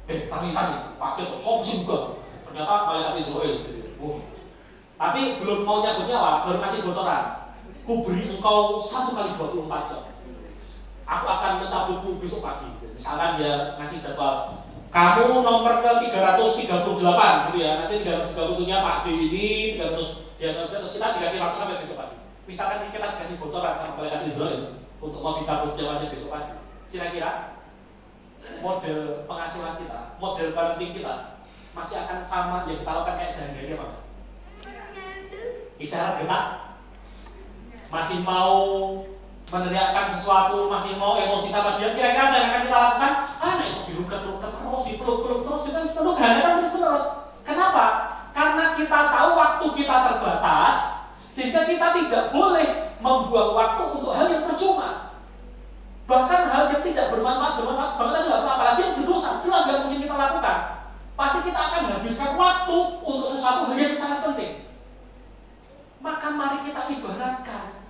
tangi-tangi, pakai terus, fokus juga. Ternyata malaikat Israel gitu. Tapi belum mau nyabut nyawa, baru kasih bocoran. Ku beri engkau 1 kali 24 jam. Aku akan mencabutmu besok pagi. Misalkan dia ngasih jadwal, kamu nomor ke 338 gitu ya. Nanti 337-nya Pak D ini 300 dia terus kita dikasih waktu sampai besok pagi. Misalkan kita dikasih bocoran sama malaikat Israel untuk mau dicabut nyawanya besok pagi. Kira-kira model pengasuhan kita, model parenting kita masih akan sama yang kita lakukan kayak sehari-hari apa? isyarat getak, masih mau meneriakkan sesuatu, masih mau emosi sama dia, kira-kira apa yang akan kita lakukan? Nah iso diruket-ruket terus, dipeluk-peluk terus, dengan sepenuh gana terus. Kenapa? Karena kita tahu waktu kita terbatas, sehingga kita tidak boleh membuang waktu untuk hal yang percuma. Bahkan hal yang tidak bermanfaat banget juga, apalagi yang berdosa, jelas yang mungkin kita lakukan. Pasti kita akan habiskan waktu untuk sesuatu hal yang sangat penting. Maka mari kita ibaratkan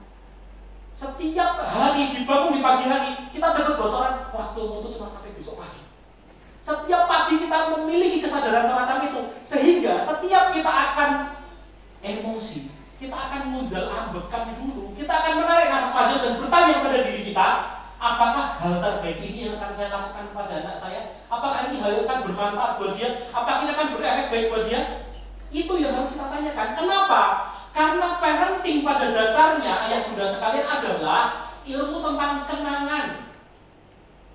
setiap hari dibangun di pagi hari, kita dapat bocoran waktumu itu cuma sampai besok pagi. Setiap pagi kita memiliki kesadaran semacam itu, sehingga setiap kita akan emosi, kita akan mengunjal ambekan dulu, kita akan menarik nafas panjang dan bertanya kepada diri kita, apakah hal terbaik ini yang akan saya lakukan kepada anak saya? Apakah ini hal yang akan bermanfaat buat dia? Apakah ini akan berefek baik buat dia? Itu yang harus kita tanyakan. Kenapa? Karena parenting pada dasarnya, ayah bunda sekalian, adalah ilmu tentang kenangan.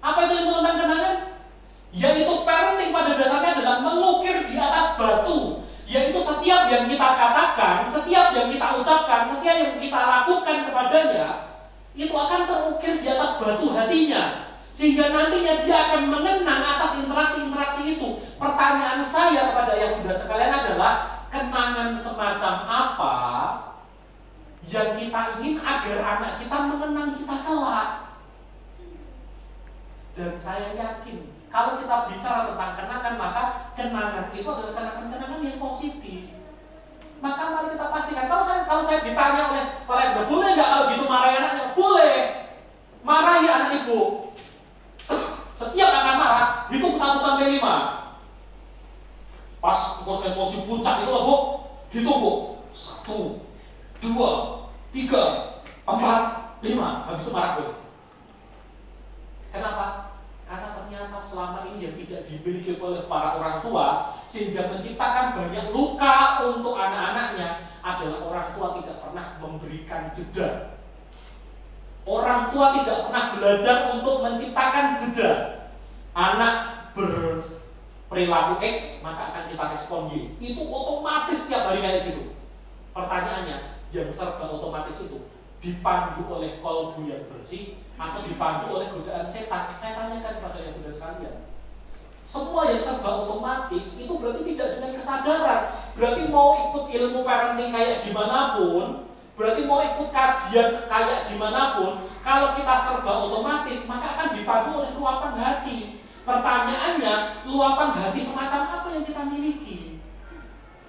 Apa itu ilmu tentang kenangan? Yaitu parenting pada dasarnya adalah mengukir di atas batu. Yaitu setiap yang kita katakan, setiap yang kita ucapkan, setiap yang kita lakukan kepadanya, itu akan terukir di atas batu hatinya. Sehingga nantinya dia akan mengenang atas interaksi-interaksi itu. Pertanyaan saya kepada ayah bunda sekalian adalah, kenangan semacam apa yang kita ingin agar anak kita mengenang kita kelak? Dan saya yakin kalau kita bicara tentang kenangan, maka kenangan itu adalah kenangan-kenangan yang positif. Maka mari kita pastikan, kalau saya ditanya oleh ibu, boleh nggak kalau gitu marahi anaknya? Boleh. Marahi anak ibu. Setiap akan marah, hitung 1 sampai 5. Pas emosi puncak itu Bu, hitung Bu. 1, 2, 3, 4, 5. Habis itu marah Bu. Kenapa? Karena ternyata selama ini yang tidak dimiliki oleh para orang tua, sehingga menciptakan banyak luka untuk anak-anaknya, adalah orang tua tidak pernah memberikan jeda. Orang tua tidak pernah belajar untuk menciptakan jeda. Anak berperilaku X, maka akan kita respon Y. Itu otomatis setiap hari kayak gitu. Pertanyaannya, yang serba otomatis itu dipandu oleh kolbu yang bersih atau dipandu oleh godaan setan? Saya tanyakan kepada yang bunda sekalian. Semua yang serba otomatis itu berarti tidak dengan kesadaran. Berarti mau ikut ilmu parenting kayak gimana pun, berarti mau ikut kajian kayak gimana pun, kalau kita serba otomatis, maka akan dipandu oleh luapan hati. Pertanyaannya, luapan hati semacam apa yang kita miliki?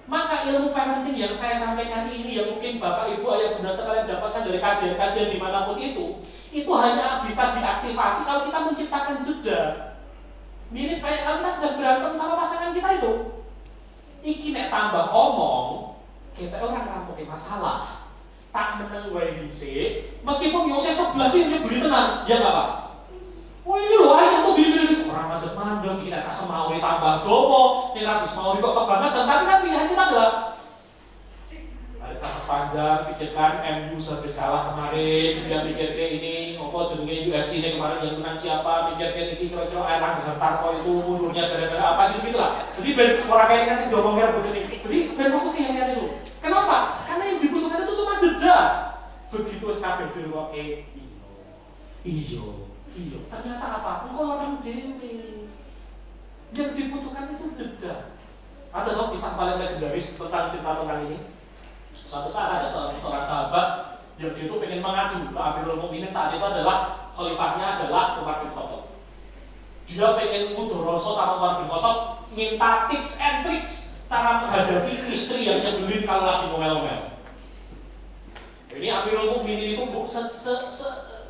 Maka ilmu parenting yang saya sampaikan ini, yang mungkin Bapak, Ibu, Ayah, Bunda sekalian dapatkan dari kajian-kajian dimanapun itu hanya bisa diaktifasi kalau kita menciptakan jeda. Mirip kayak kalau kita sedang berantem sama pasangan kita itu. Iki nek tambah omong, kita orang rampokin masalah. Tak menang wae dhisik, meskipun Yosef sebelah ini beli tenang, ya enggak Pak? Oh ini loh ayah tuh gini-gini, orang mandek-mandek, kita kasih mau tambah dopo, ini ratus mau kok kebangetan, tapi kan pilihan kita adalah tarik nafas panjang, pikirkan MU habis kalah kemarin, kemudian pikirkan ini, jenenge UFC ini kemarin yang menang siapa, pikirkan ini kira-kira Erlangga Hartarto itu mundurnya gara-gara apa gitu lah. Jadi orang kayak ini nanti diomongin begini, jadi fokus ke yang itu. Kenapa? Karena yang dibutuhkan itu cuma jeda. Begitu kabeh diruwake, iya. Ternyata apa? Engkau orang dewe. Yang dibutuhkan itu jeda. Ada loh kisah paling legendaris tentang cerita tentang ini. Suatu saat ada seorang sahabat yang dia itu pengen mengadu ke Amirul Mukminin saat itu adalah khalifahnya adalah Umar bin Khattab. Dia pengen mudoroso sama Umar bin Khattab, minta tips and tricks cara menghadapi istri yang nyebelin kalau lagi ngomel-ngomel. Ini Amirul Mukminin itu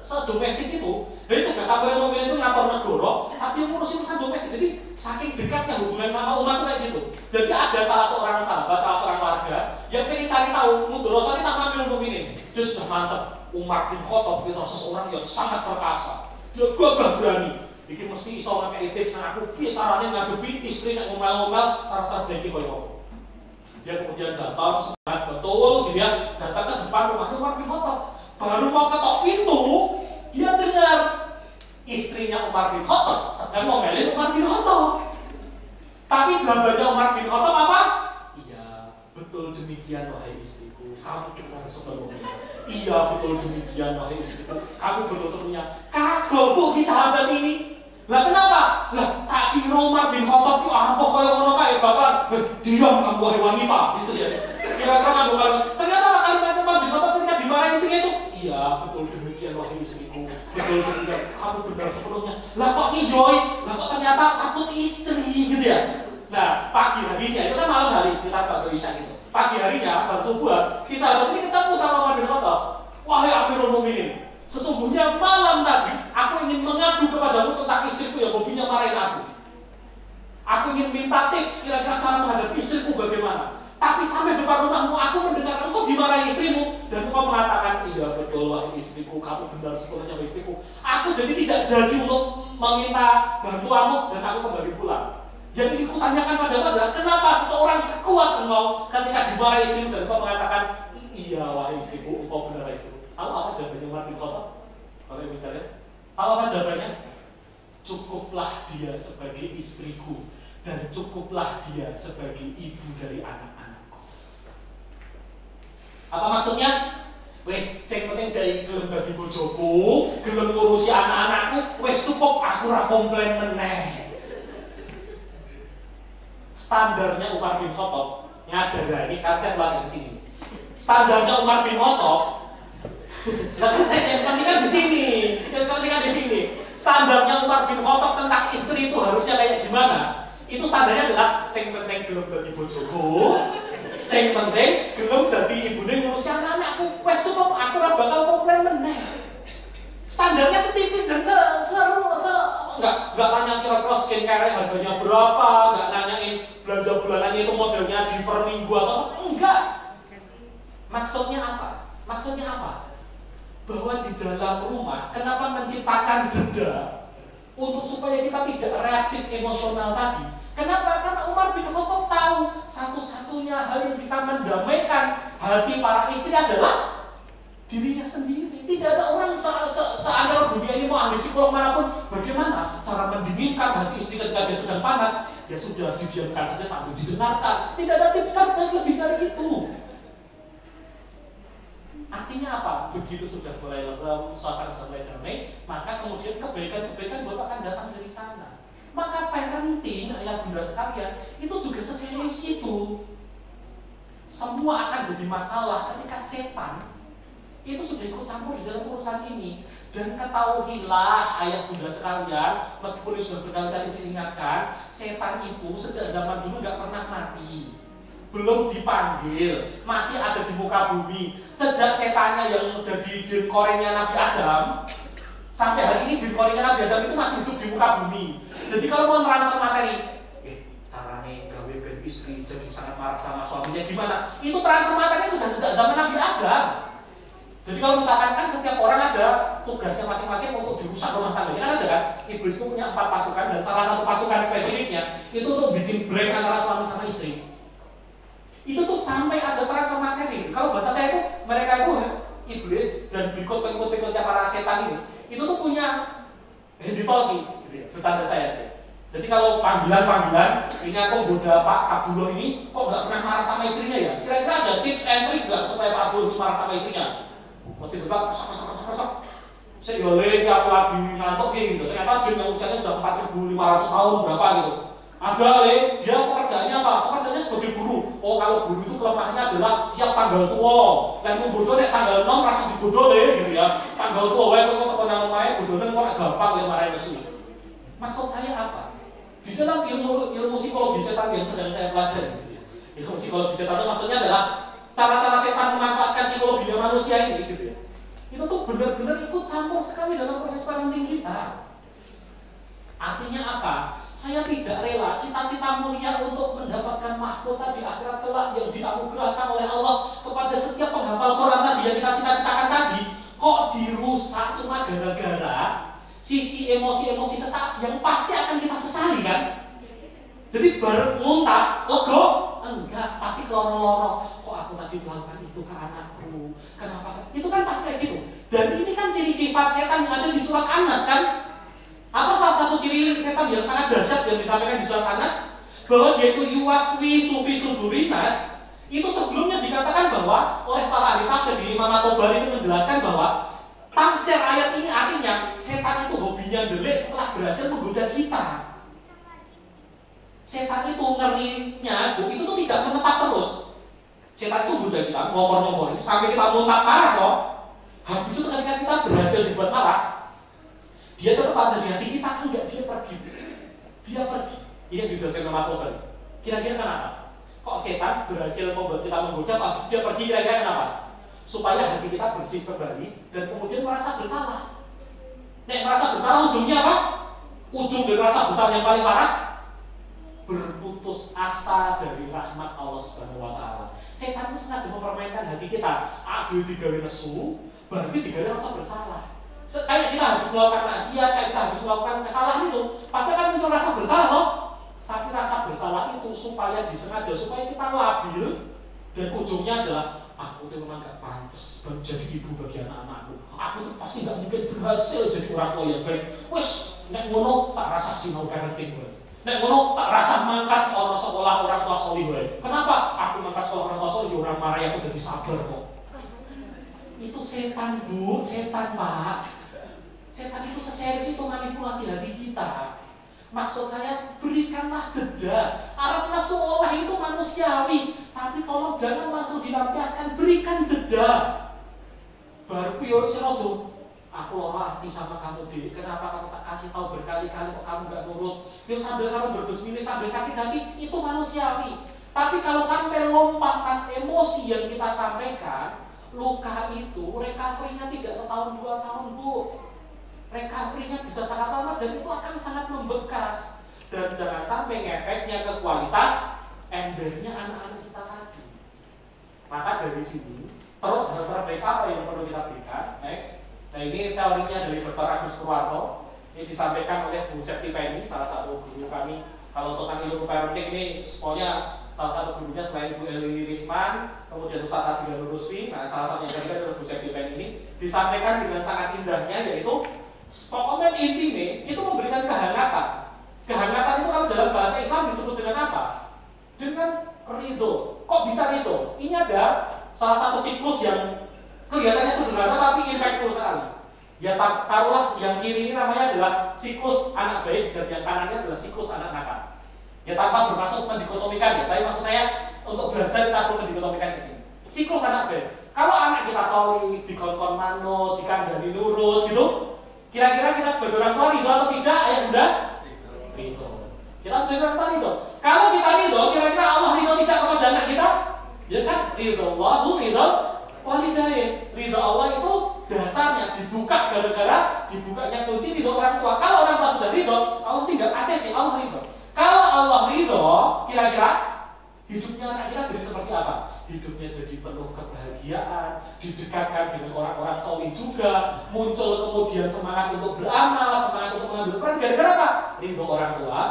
sedomestik itu, dari tugas Amirul Mukminin itu ngatur negara, tapi yang ngurusin urusan domestik. Jadi saking dekatnya hubungan sama umat kayak gitu. Jadi ada salah seorang sahabat, salah seorang warga yang pengen cari tahu mudorosanya sama Amirul Mukminin. Dia sudah mantep. Umar bin Khattab itu seseorang yang sangat perkasa. Dia gagah berani. Iki mesti iso ngekei tips nang aku piye carane ngadepi istri nek ngomel-ngomel cara terbaik koyo apa. Dia kemudian datang sangat betul, dia datang ke depan rumahnya Umar bin Khattab. Baru mau ketok pintu, dia dengar istrinya Umar bin Khattab sedang ngomelin Umar bin Khattab. Tapi jawabannya Umar bin Khattab apa? Iya, betul. betul demikian wahai istriku, kamu benar sepenuhnya. Iya betul demikian wahai istriku, kamu betul sepenuhnya. Kagok bu si sahabat ini. Lah kenapa? Lah tak kira Umar bin Khattab itu apa kaya ngono kae bapak. Diam kamu wahai wanita, gitu ya. Kira-kira kan bukan. Ternyata kalimat Umar bin Khattab ketika dimarahi istrinya itu, iya betul demikian wahai istriku, betul demikian, kamu benar sepenuhnya. Lah kok nijoi? Lah kok ternyata takut istri gitu ya. Nah, pagi harinya, itu kan malam hari, sekitar Pak Isya gitu. Pagi harinya, bang subuh, si sahabat ini ketemu sama Umar bin Khattab. Wahai Amirul Mukminin, sesungguhnya malam tadi, aku ingin mengadu kepadamu tentang istriku yang hobinya marahin aku. Aku ingin minta tips, kira-kira cara menghadapi istriku bagaimana. Tapi sampai depan rumahmu, aku mendengar engkau dimarahi istrimu. Dan engkau mengatakan, iya betul wahai istriku, kamu benar sepenuhnya wahai istriku. Aku jadi tidak jadi untuk meminta bantuanmu dan aku kembali pulang. Yang ingin kutanyakan padamu adalah kenapa seseorang sekuat engkau ketika dimarahi istrimu dan engkau mengatakan iya wahai istriku, engkau benar wahai istriku. Tahu apa jawabannya Umar bin Khattab? Kalau ibu sekalian, tahu apa jawabannya? Cukuplah dia sebagai istriku dan cukuplah dia sebagai ibu dari anak-anakku. Apa maksudnya? Wes, sing penting dari gelem dadi bojoku, gelem ngurusi anak-anakku, wes cukup aku ora komplain meneh. Standarnya Umar bin Khattab ngajar ini sekarang saya keluar dari sini. Standarnya Umar bin Khattab, lalu saya yang penting kan di sini, Standarnya Umar bin Khattab tentang istri itu harusnya kayak gimana? Itu standarnya adalah sing penting gelem dadi bojoku, sing penting gelem dadi ibune ngurusi anak-anakku. Wes cukup aku ora bakal komplain meneh. Standarnya setipis dan enggak tanya kira-kira skincare harganya berapa, enggak nanyain belanja bulanannya itu modelnya di per minggu atau enggak. Maksudnya apa? Bahwa di dalam rumah kenapa menciptakan jeda untuk supaya kita tidak reaktif emosional tadi. Kenapa? Karena Umar bin Khattab tahu satu-satunya hal yang bisa mendamaikan hati para istri adalah dirinya sendiri. Tidak ada orang seantero dunia ini mau ahli psikolog manapun bagaimana cara mendinginkan hati istri ketika dia sedang panas. Ya sudah, didiamkan saja sambil didengarkan. Tidak ada tips yang lebih dari itu. Artinya apa? Begitu sudah mulai lembut, suasana sudah mulai damai, maka kemudian kebaikan-kebaikan Bapak akan datang dari sana. Maka parenting, ayah bunda sekalian, itu juga seserius itu. Semua akan jadi masalah ketika setan itu sudah ikut campur di dalam urusan ini. Dan ketahuilah ayah bunda sekalian, meskipun sudah berkali-kali diingatkan, setan itu sejak zaman dulu gak pernah mati, belum dipanggil, masih ada di muka bumi. Sejak setannya yang menjadi jin korengnya Nabi Adam sampai hari ini, jin korengnya Nabi Adam itu masih hidup di muka bumi. Jadi kalau mau transfer materi, caranya gawe ben istri jadi sangat marah sama suaminya gimana? Itu transfer materinya sudah sejak zaman Nabi Adam. Jadi kalau misalkan kan setiap orang ada tugasnya masing-masing untuk dirusak rumah tangganya, kan ada kan? Iblis itu punya 4 pasukan dan salah satu pasukan spesifiknya itu untuk bikin break antara suami sama istri. Itu tuh sampai ada transfer materi. Kalau bahasa saya itu mereka itu iblis dan pengikut-pengikutnya para setan itu tuh punya handy talkie, gitu ya, bercanda saya. Jadi kalau panggilan ini aku goda Pak Abdullah ini kok nggak pernah marah sama istrinya ya? Kira-kira ada tips and trick nggak supaya Pak Abdullah ini marah sama istrinya? Mesti berbak, kesok. Saya boleh aku lagi ngantuk gitu. Ternyata jin yang usianya sudah 4.500 tahun berapa gitu. Ada dia pekerjaannya apa? Pekerjaannya sebagai guru. Oh kalau guru itu kelemahannya adalah tiap tanggal tua. Yang bodoh nek tanggal 6 rasa dibodoh gitu ya. Tanggal tua wae kok keponan omahe bodone kok gampang le marahi nesu. Maksud saya apa? Di dalam ilmu psikologi setan yang sedang saya pelajari. Ilmu psikologi setan itu maksudnya adalah cara-cara setan memanfaatkan psikologi manusia ini gitu ya. Itu tuh benar-benar ikut campur sekali dalam proses parenting kita. Artinya apa? Saya tidak rela cita-cita mulia untuk mendapatkan mahkota di akhirat kelak yang dianugerahkan oleh Allah kepada setiap penghafal Quran tadi yang kita cita-citakan tadi, kok dirusak cuma gara-gara sisi emosi-emosi sesaat yang pasti akan kita sesali kan? Jadi baru muntah, lego, enggak, pasti keloro-loro. Kok aku tadi melakukan itu ke anakku? Kenapa? Itu kan pasti kayak gitu. Dan ini kan ciri sifat setan yang ada di surat An-Nas kan? Apa salah satu ciri setan yang sangat dahsyat yang disampaikan di surat An-Nas? Bahwa dia itu yuwaswi sufi sudurinas, itu Imam At-Tabari itu menjelaskan bahwa tafsir ayat ini artinya setan itu hobinya delik setelah berhasil menggoda kita. Setan itu ngerinya itu tuh tidak menetap terus. Setan itu goda kita, ngomor-ngomor ini sampai kita muntah parah loh. Habis itu ketika kita berhasil dibuat marah, dia tetap ada di hati kita, enggak, dia pergi. Dia pergi. Ini yang dijelaskan Imam At-Tabari. Kira-kira kenapa? Kok setan berhasil membuat kita menggoda, habis dia pergi, kira-kira kenapa? Supaya hati kita bersih kembali dan kemudian merasa bersalah. Nek merasa bersalah ujungnya apa? Ujung dari rasa bersalah yang paling parah, berputus asa dari rahmat Allah Subhanahu wa taala. Setan itu sengaja mempermainkan hati kita. Aduh digawe nesu, berarti digawe rasa bersalah. Kayak kita harus melakukan maksiat, kayak kita harus melakukan kesalahan itu, pasti akan muncul rasa bersalah loh. Tapi rasa bersalah itu supaya disengaja, supaya kita labil, dan ujungnya adalah aku tuh memang gak pantas menjadi ibu bagi anak-anakku. Aku tuh pasti gak mungkin berhasil jadi orang tua yang baik. Wes, nek ngono tak rasa sinau parenting gue. Nek ngono tak rasa mangkat orang sekolah orang tua soli gue. Kenapa? Aku mangkat sekolah orang tua soli, orang marah aku jadi sabar kok. Itu setan bu, setan pak. Setan itu seserius itu manipulasi hati kita. Maksud saya, berikanlah jeda. Arabnya seolah itu manusiawi, tapi tolong jangan langsung dilampiaskan, berikan jeda. Baru piye serodo, aku ora hati sama kamu deh. Kenapa kamu tak kasih tahu berkali-kali kok kamu gak nurut? Yo sambil kamu berbesmini, sambil sakit hati, itu manusiawi. Tapi kalau sampai lompatan emosi yang kita sampaikan, luka itu recovery-nya tidak setahun 2 tahun bu. Recovery-nya bisa sangat lama dan itu akan sangat membekas. Dan jangan sampai ngefeknya ke kualitas embernya anak-anak kita tadi. Maka dari sini terus hal terbaik apa yang perlu kita berikan? Next. Nah ini teorinya dari Dr. Agus Purwanto. Ini disampaikan oleh Bu Septi Penny, salah satu guru kami. Kalau tentang ilmu parenting ini semuanya salah satu gurunya selain Bu Eli Risman, kemudian Ustaz Adil Ruswi. Nah salah satunya juga adalah Bu Septi Penny ini disampaikan dengan sangat indahnya, yaitu pokoknya intinya itu memberikan kehangatan. Kehangatan itu kalau dalam bahasa Islam disebut dengan apa? Dengan ridho. Kok bisa ridho? Ini ada salah satu siklus yang kelihatannya sederhana tapi impactful sekali. Ya taruhlah yang kiri ini namanya adalah siklus anak baik dan yang kanannya adalah siklus anak nakal. Ya tanpa bermaksud mendikotomikan ya, tapi maksud saya untuk belajar kita perlu mendikotomikan ini. Siklus anak baik. Kalau anak kita solid, dikon-kon manut, dikandani nurut gitu, kira-kira kita sebagai orang tua ridho atau tidak, ayah bunda? Ridho. Kita sebagai orang tua ridho. Kalau kita ridho, kira-kira Allah ridho tidak kepada anak kita? Ya kan? Ridho Allahu ridho walidain. Ridho Allah itu dasarnya dibuka gara-gara dibukanya kunci ridho orang tua. Kalau orang tua sudah ridho, Allah tidak ACC, Allah ridho. Kalau Allah ridho, kira-kira hidupnya anak kita jadi seperti apa? Hidupnya jadi penuh kebahagiaan, didekatkan dengan orang-orang soleh juga, muncul kemudian semangat untuk beramal, semangat untuk mengambil peran. Gara-gara apa? Ridho orang tua,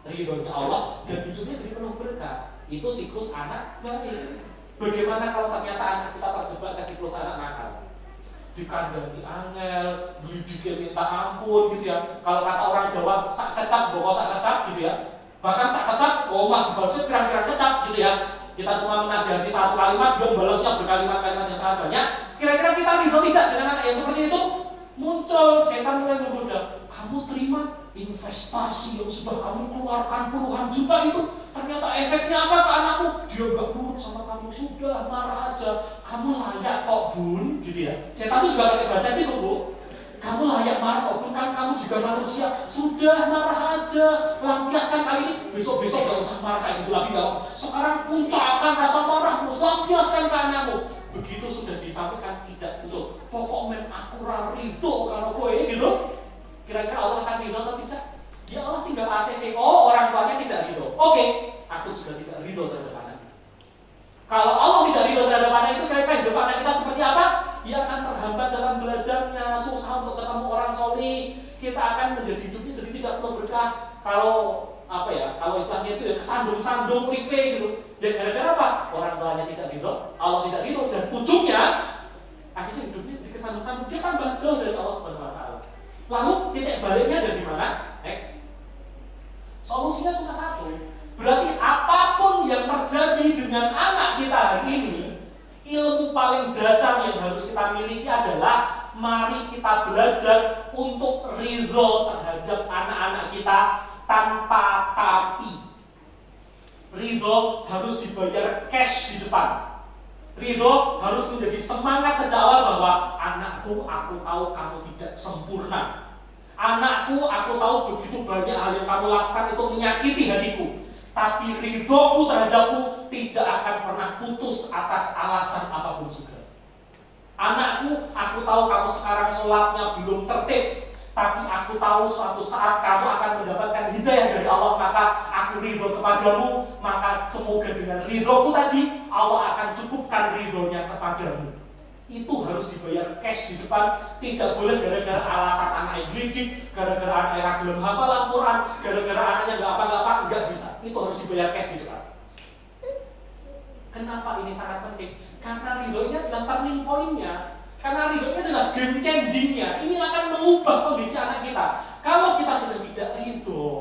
ridhonya Allah, dan hidupnya jadi penuh berkah. Itu siklus anak baik. Bagaimana kalau ternyata anak kita terjebak ke siklus anak nakal? Dikandani angel, dikir minta ampun gitu ya. Kalau kata orang Jawa, sak kecap, bokok sak kecap gitu ya. Bahkan sak kecap, omah dibalasnya pirang-pirang kecap gitu ya. Kita cuma menasihati satu kalimat, dia balasnya berkalimat-kalimat yang sangat banyak. Kira-kira kita ridho tidak dengan anak yang seperti itu? Muncul setan mulai menggoda. Kamu terima investasi yang sudah kamu keluarkan puluhan juta itu, ternyata efeknya apa ke anakmu? Dia gak nurut sama kamu, sudah marah aja. Kamu layak kok bun, gitu ya. Setan itu juga pakai bahasa itu bu. Kamu layak marah kok bun, kan kamu juga manusia. Sudah marah aja, lampiaskan kali ini. Besok-besok gak usah marah kayak gitu lagi gak. Sekarang puncakkan rasa marahmu, lampiaskan ke anakmu. Begitu sudah disampaikan tidak betul. Pokoknya aku ridho kalau gue gitu. Kira-kira Allah akan ridho atau tidak? Ya Allah tinggal ACC. Oh orang tuanya tidak ridho. Oke, aku juga tidak ridho terhadap anak. Kalau Allah tidak ridho terhadap anak itu, kira-kira hidup anak kita seperti apa? Dia akan terhambat dalam belajarnya, susah untuk ketemu orang soleh. Kita akan menjadi hidupnya jadi tidak penuh berkah. Kalau apa ya? Kalau istilahnya itu ya kesandung-sandung uripe gitu. Dan gara-gara apa? Orang tuanya tidak ridho, Allah tidak ridho, dan ujungnya akhirnya hidupnya jadi kesandung-sandung. Dia tambah jauh dari Allah Subhanahu wa taala. Lalu titik baliknya ada di mana? Next. Solusinya cuma satu. Berarti apapun yang terjadi dengan anak kita hari ini, ilmu paling dasar yang harus kita miliki adalah mari kita belajar untuk ridho terhadap anak-anak kita tanpa tapi. Ridho harus dibayar cash di depan. Ridho harus menjadi semangat sejak awal bahwa anakku, aku tahu kamu tidak sempurna. Anakku, aku tahu begitu banyak hal yang kamu lakukan itu menyakiti hatiku. Tapi ridhoku terhadapmu tidak akan pernah putus atas alasan apapun juga. Anakku, aku tahu kamu sekarang sholatnya belum tertib, tapi aku tahu suatu saat kamu akan mendapatkan hidayah dari Allah, maka aku ridho kepadamu, maka semoga dengan ridhoku tadi Allah akan cukupkan ridhonya kepadamu. Itu harus dibayar cash di depan. Tidak boleh gara-gara alasan anaknya gelidik, gara-gara anaknya belum hafal Al-Quran, gara-gara anaknya nggak apa-apa, nggak bisa. Itu harus dibayar cash di depan. Kenapa ini sangat penting? Karena ridho ini adalah turning point-nya. Karena ridho ini adalah game changing-nya. Ini akan mengubah kondisi anak kita. Kalau kita sudah tidak ridho,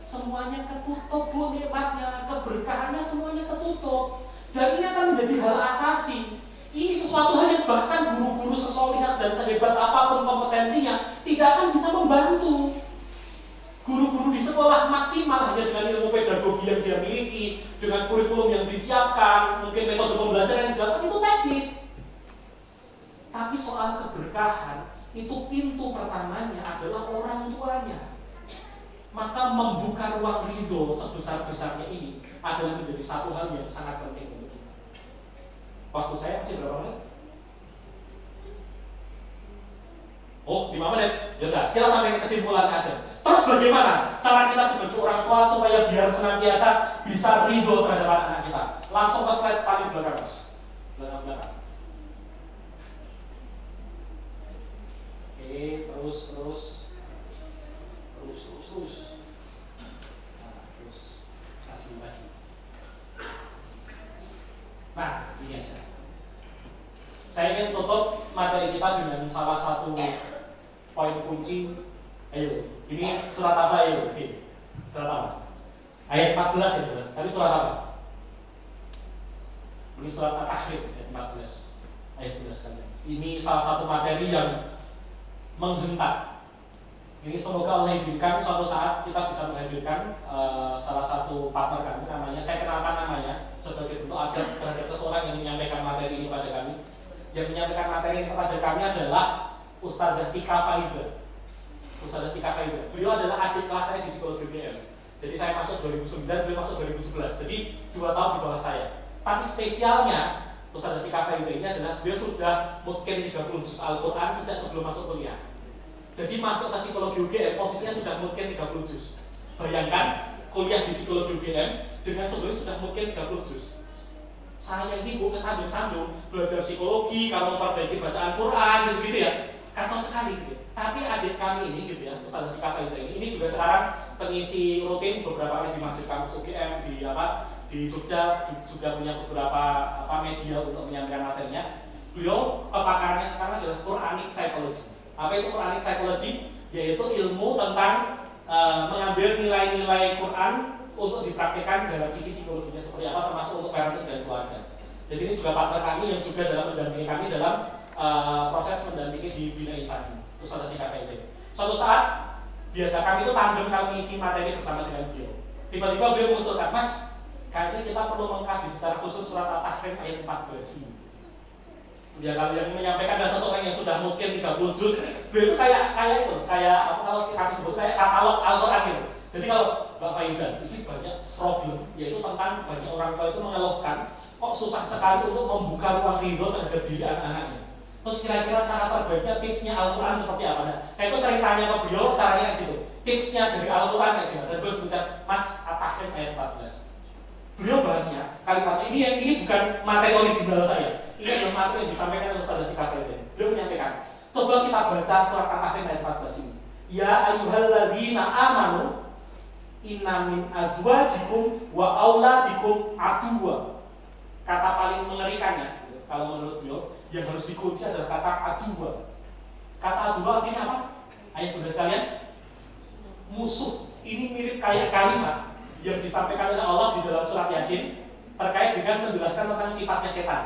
semuanya ketutup, bu, nikmatnya, keberkahannya semuanya ketutup. Dan ini akan menjadi hal asasi. Ini sesuatu hal yang bahkan guru-guru sesolihat dan sehebat apapun kompetensinya tidak akan bisa membantu. Guru-guru di sekolah maksimal hanya dengan ilmu pedagogi yang dia miliki, dengan kurikulum yang disiapkan, mungkin metode pembelajaran yang dilakukan, itu teknis. Tapi soal keberkahan, itu pintu pertamanya adalah orang tuanya. Maka membuka ruang ridho sebesar-besarnya ini adalah menjadi satu hal yang sangat penting untuk kita. Waktu saya masih berapa menit? Oh, 5 menit. Yaudah, kita sampai ke kesimpulan aja. Terus bagaimana cara kita sebagai orang tua supaya biar senantiasa bisa ridho terhadap anak-anak kita? Langsung ke slide paling belakang, Mas. Belakang. Oke, terus. Nah, terus kasih lagi. Nah, ini aja. Saya ingin tutup materi kita dengan salah satu poin kunci. Ayo, ini surat apa? Ayo, oke. Surat apa? Ayat 14 ya, jelas. Tapi surat apa? Ini surat At-Tahrim ayat 14. Ayat 14 kali. Ini salah satu materi yang menghentak. Ini semoga Allah izinkan suatu saat kita bisa menghadirkan salah satu partner kami, namanya, saya kenalkan namanya sebagai bentuk adab terhadap seseorang yang menyampaikan materi ini pada kami. Yang menyampaikan materi ini kepada kami adalah Ustadzah Tika Faiza. Ustadzah Tika Faiza. Beliau adalah adik kelas saya di psikologi UGM. Jadi saya masuk 2009, beliau masuk 2011. Jadi 2 tahun di bawah saya. Tapi spesialnya Ustadzah Tika Faiza ini adalah beliau sudah mungkin 30 juz Al-Quran sejak sebelum masuk kuliah. Jadi masuk ke psikologi UGM posisinya sudah mungkin 30 juz. Bayangkan kuliah di psikologi UGM dengan sebelumnya sudah mungkin 30 juz. Saya ini kesandung-sandung belajar psikologi, kalau memperbaiki bacaan Quran gitu ya, kacau sekali gitu. Tapi adik kami ini gitu ya, Ustadzah Tika Faiza ini juga sekarang pengisi rutin beberapa kali di Masjid Kampus UGM di Jogja, juga punya beberapa media untuk menyampaikan materinya. Beliau kepakarannya sekarang adalah Quranic Psychology. Apa itu Quranic Psychology? Yaitu ilmu tentang mengambil nilai-nilai Quran untuk dipraktikkan dalam sisi psikologinya seperti apa, termasuk untuk parenting dan keluarga. Jadi ini juga partner kami yang juga dalam mendampingi kami dalam proses mendampingi di Bina Insani. Itu Ustadzah Tika Faiza. Suatu saat biasa kami itu tandem kalau mengisi materi bersama dengan beliau. Tiba-tiba beliau mengusulkan, Mas, kayaknya kita perlu mengkaji secara khusus surat At-Tahrim ayat 14 ini. Ya, kalau yang menyampaikan dan seseorang yang sudah mungkin 30 juz, beliau itu kayak apa kalau kami sebut kayak katalog Al-Quran gitu. Jadi kalau Mbak Faiza, ini banyak problem, yaitu tentang banyak orang tua itu mengeluhkan kok susah sekali untuk membuka ruang ridho terhadap diri anak-anaknya. Terus kira-kira cara terbaiknya, tipsnya Al-Quran seperti apa? Nah, saya itu sering tanya ke beliau caranya gitu, tipsnya dari Al-Quran kayak gimana? Dan beliau sebutkan, Mas, At-Tahrim ayat 14. Beliau bahasnya kalimat ini bukan materi original saya. Ini adalah materi yang disampaikan oleh Ustadzah Tika Faiza. Beliau menyampaikan, coba kita baca surat At-Tahrim ayat 14 ini. Ya ayyuhalladzina amanu inna min azwajikum wa auladikum aduwa. Kata paling mengerikannya, kalau menurut beliau, yang harus dikunci adalah kata aduwa. Kata aduwa artinya apa? Ayat sudah sekalian, musuh. Ini mirip kayak kalimat yang disampaikan oleh Allah di dalam surat Yasin terkait dengan menjelaskan tentang sifatnya setan.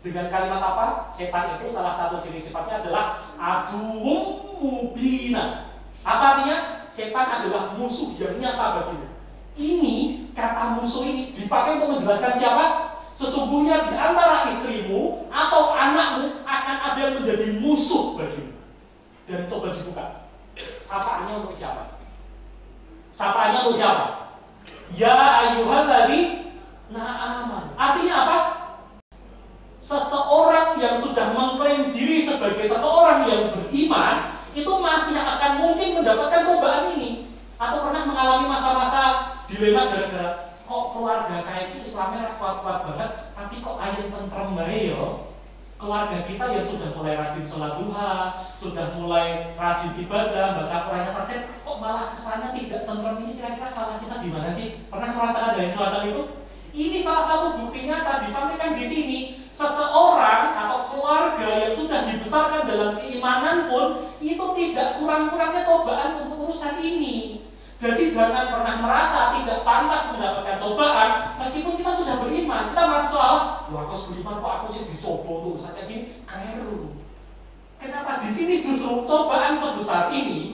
Dengan kalimat apa? Setan itu salah satu ciri sifatnya adalah aduwwum mubina. Apa artinya? Setan adalah musuh yang nyata bagimu. Ini kata musuh ini dipakai untuk menjelaskan siapa? Sesungguhnya di antara istrimu atau anakmu akan ada yang menjadi musuh bagimu. Dan coba dibuka. Sapaannya untuk siapa? Sapaannya untuk siapa? Ya ayyuhalladzina amanu. Artinya apa? Seseorang yang sudah mengklaim diri sebagai seseorang yang beriman itu masih akan mungkin mendapatkan cobaan ini. Atau pernah mengalami masa-masa dilema gara-gara kok keluarga kayak itu Islamnya kuat-kuat banget, tapi kok ayam tentrem bae yo. Keluarga kita yang sudah mulai rajin sholat duha, sudah mulai rajin ibadah, baca Qurannya tertib, kok malah kesannya tidak tentrem ini, kira-kira salah kita di mana sih? Pernah merasakan dari semacam itu? Ini salah satu buktinya tadi disampaikan di sini. Seseorang atau keluarga yang sudah dibesarkan dalam keimanan pun itu tidak kurang-kurangnya cobaan untuk urusan ini. Jadi jangan pernah merasa tidak pantas mendapatkan cobaan meskipun kita sudah beriman. Kita merasa soal, wah aku beriman kok aku sih dicoba untuk urusan kayak gini. Keliru. Kenapa di sini justru cobaan sebesar ini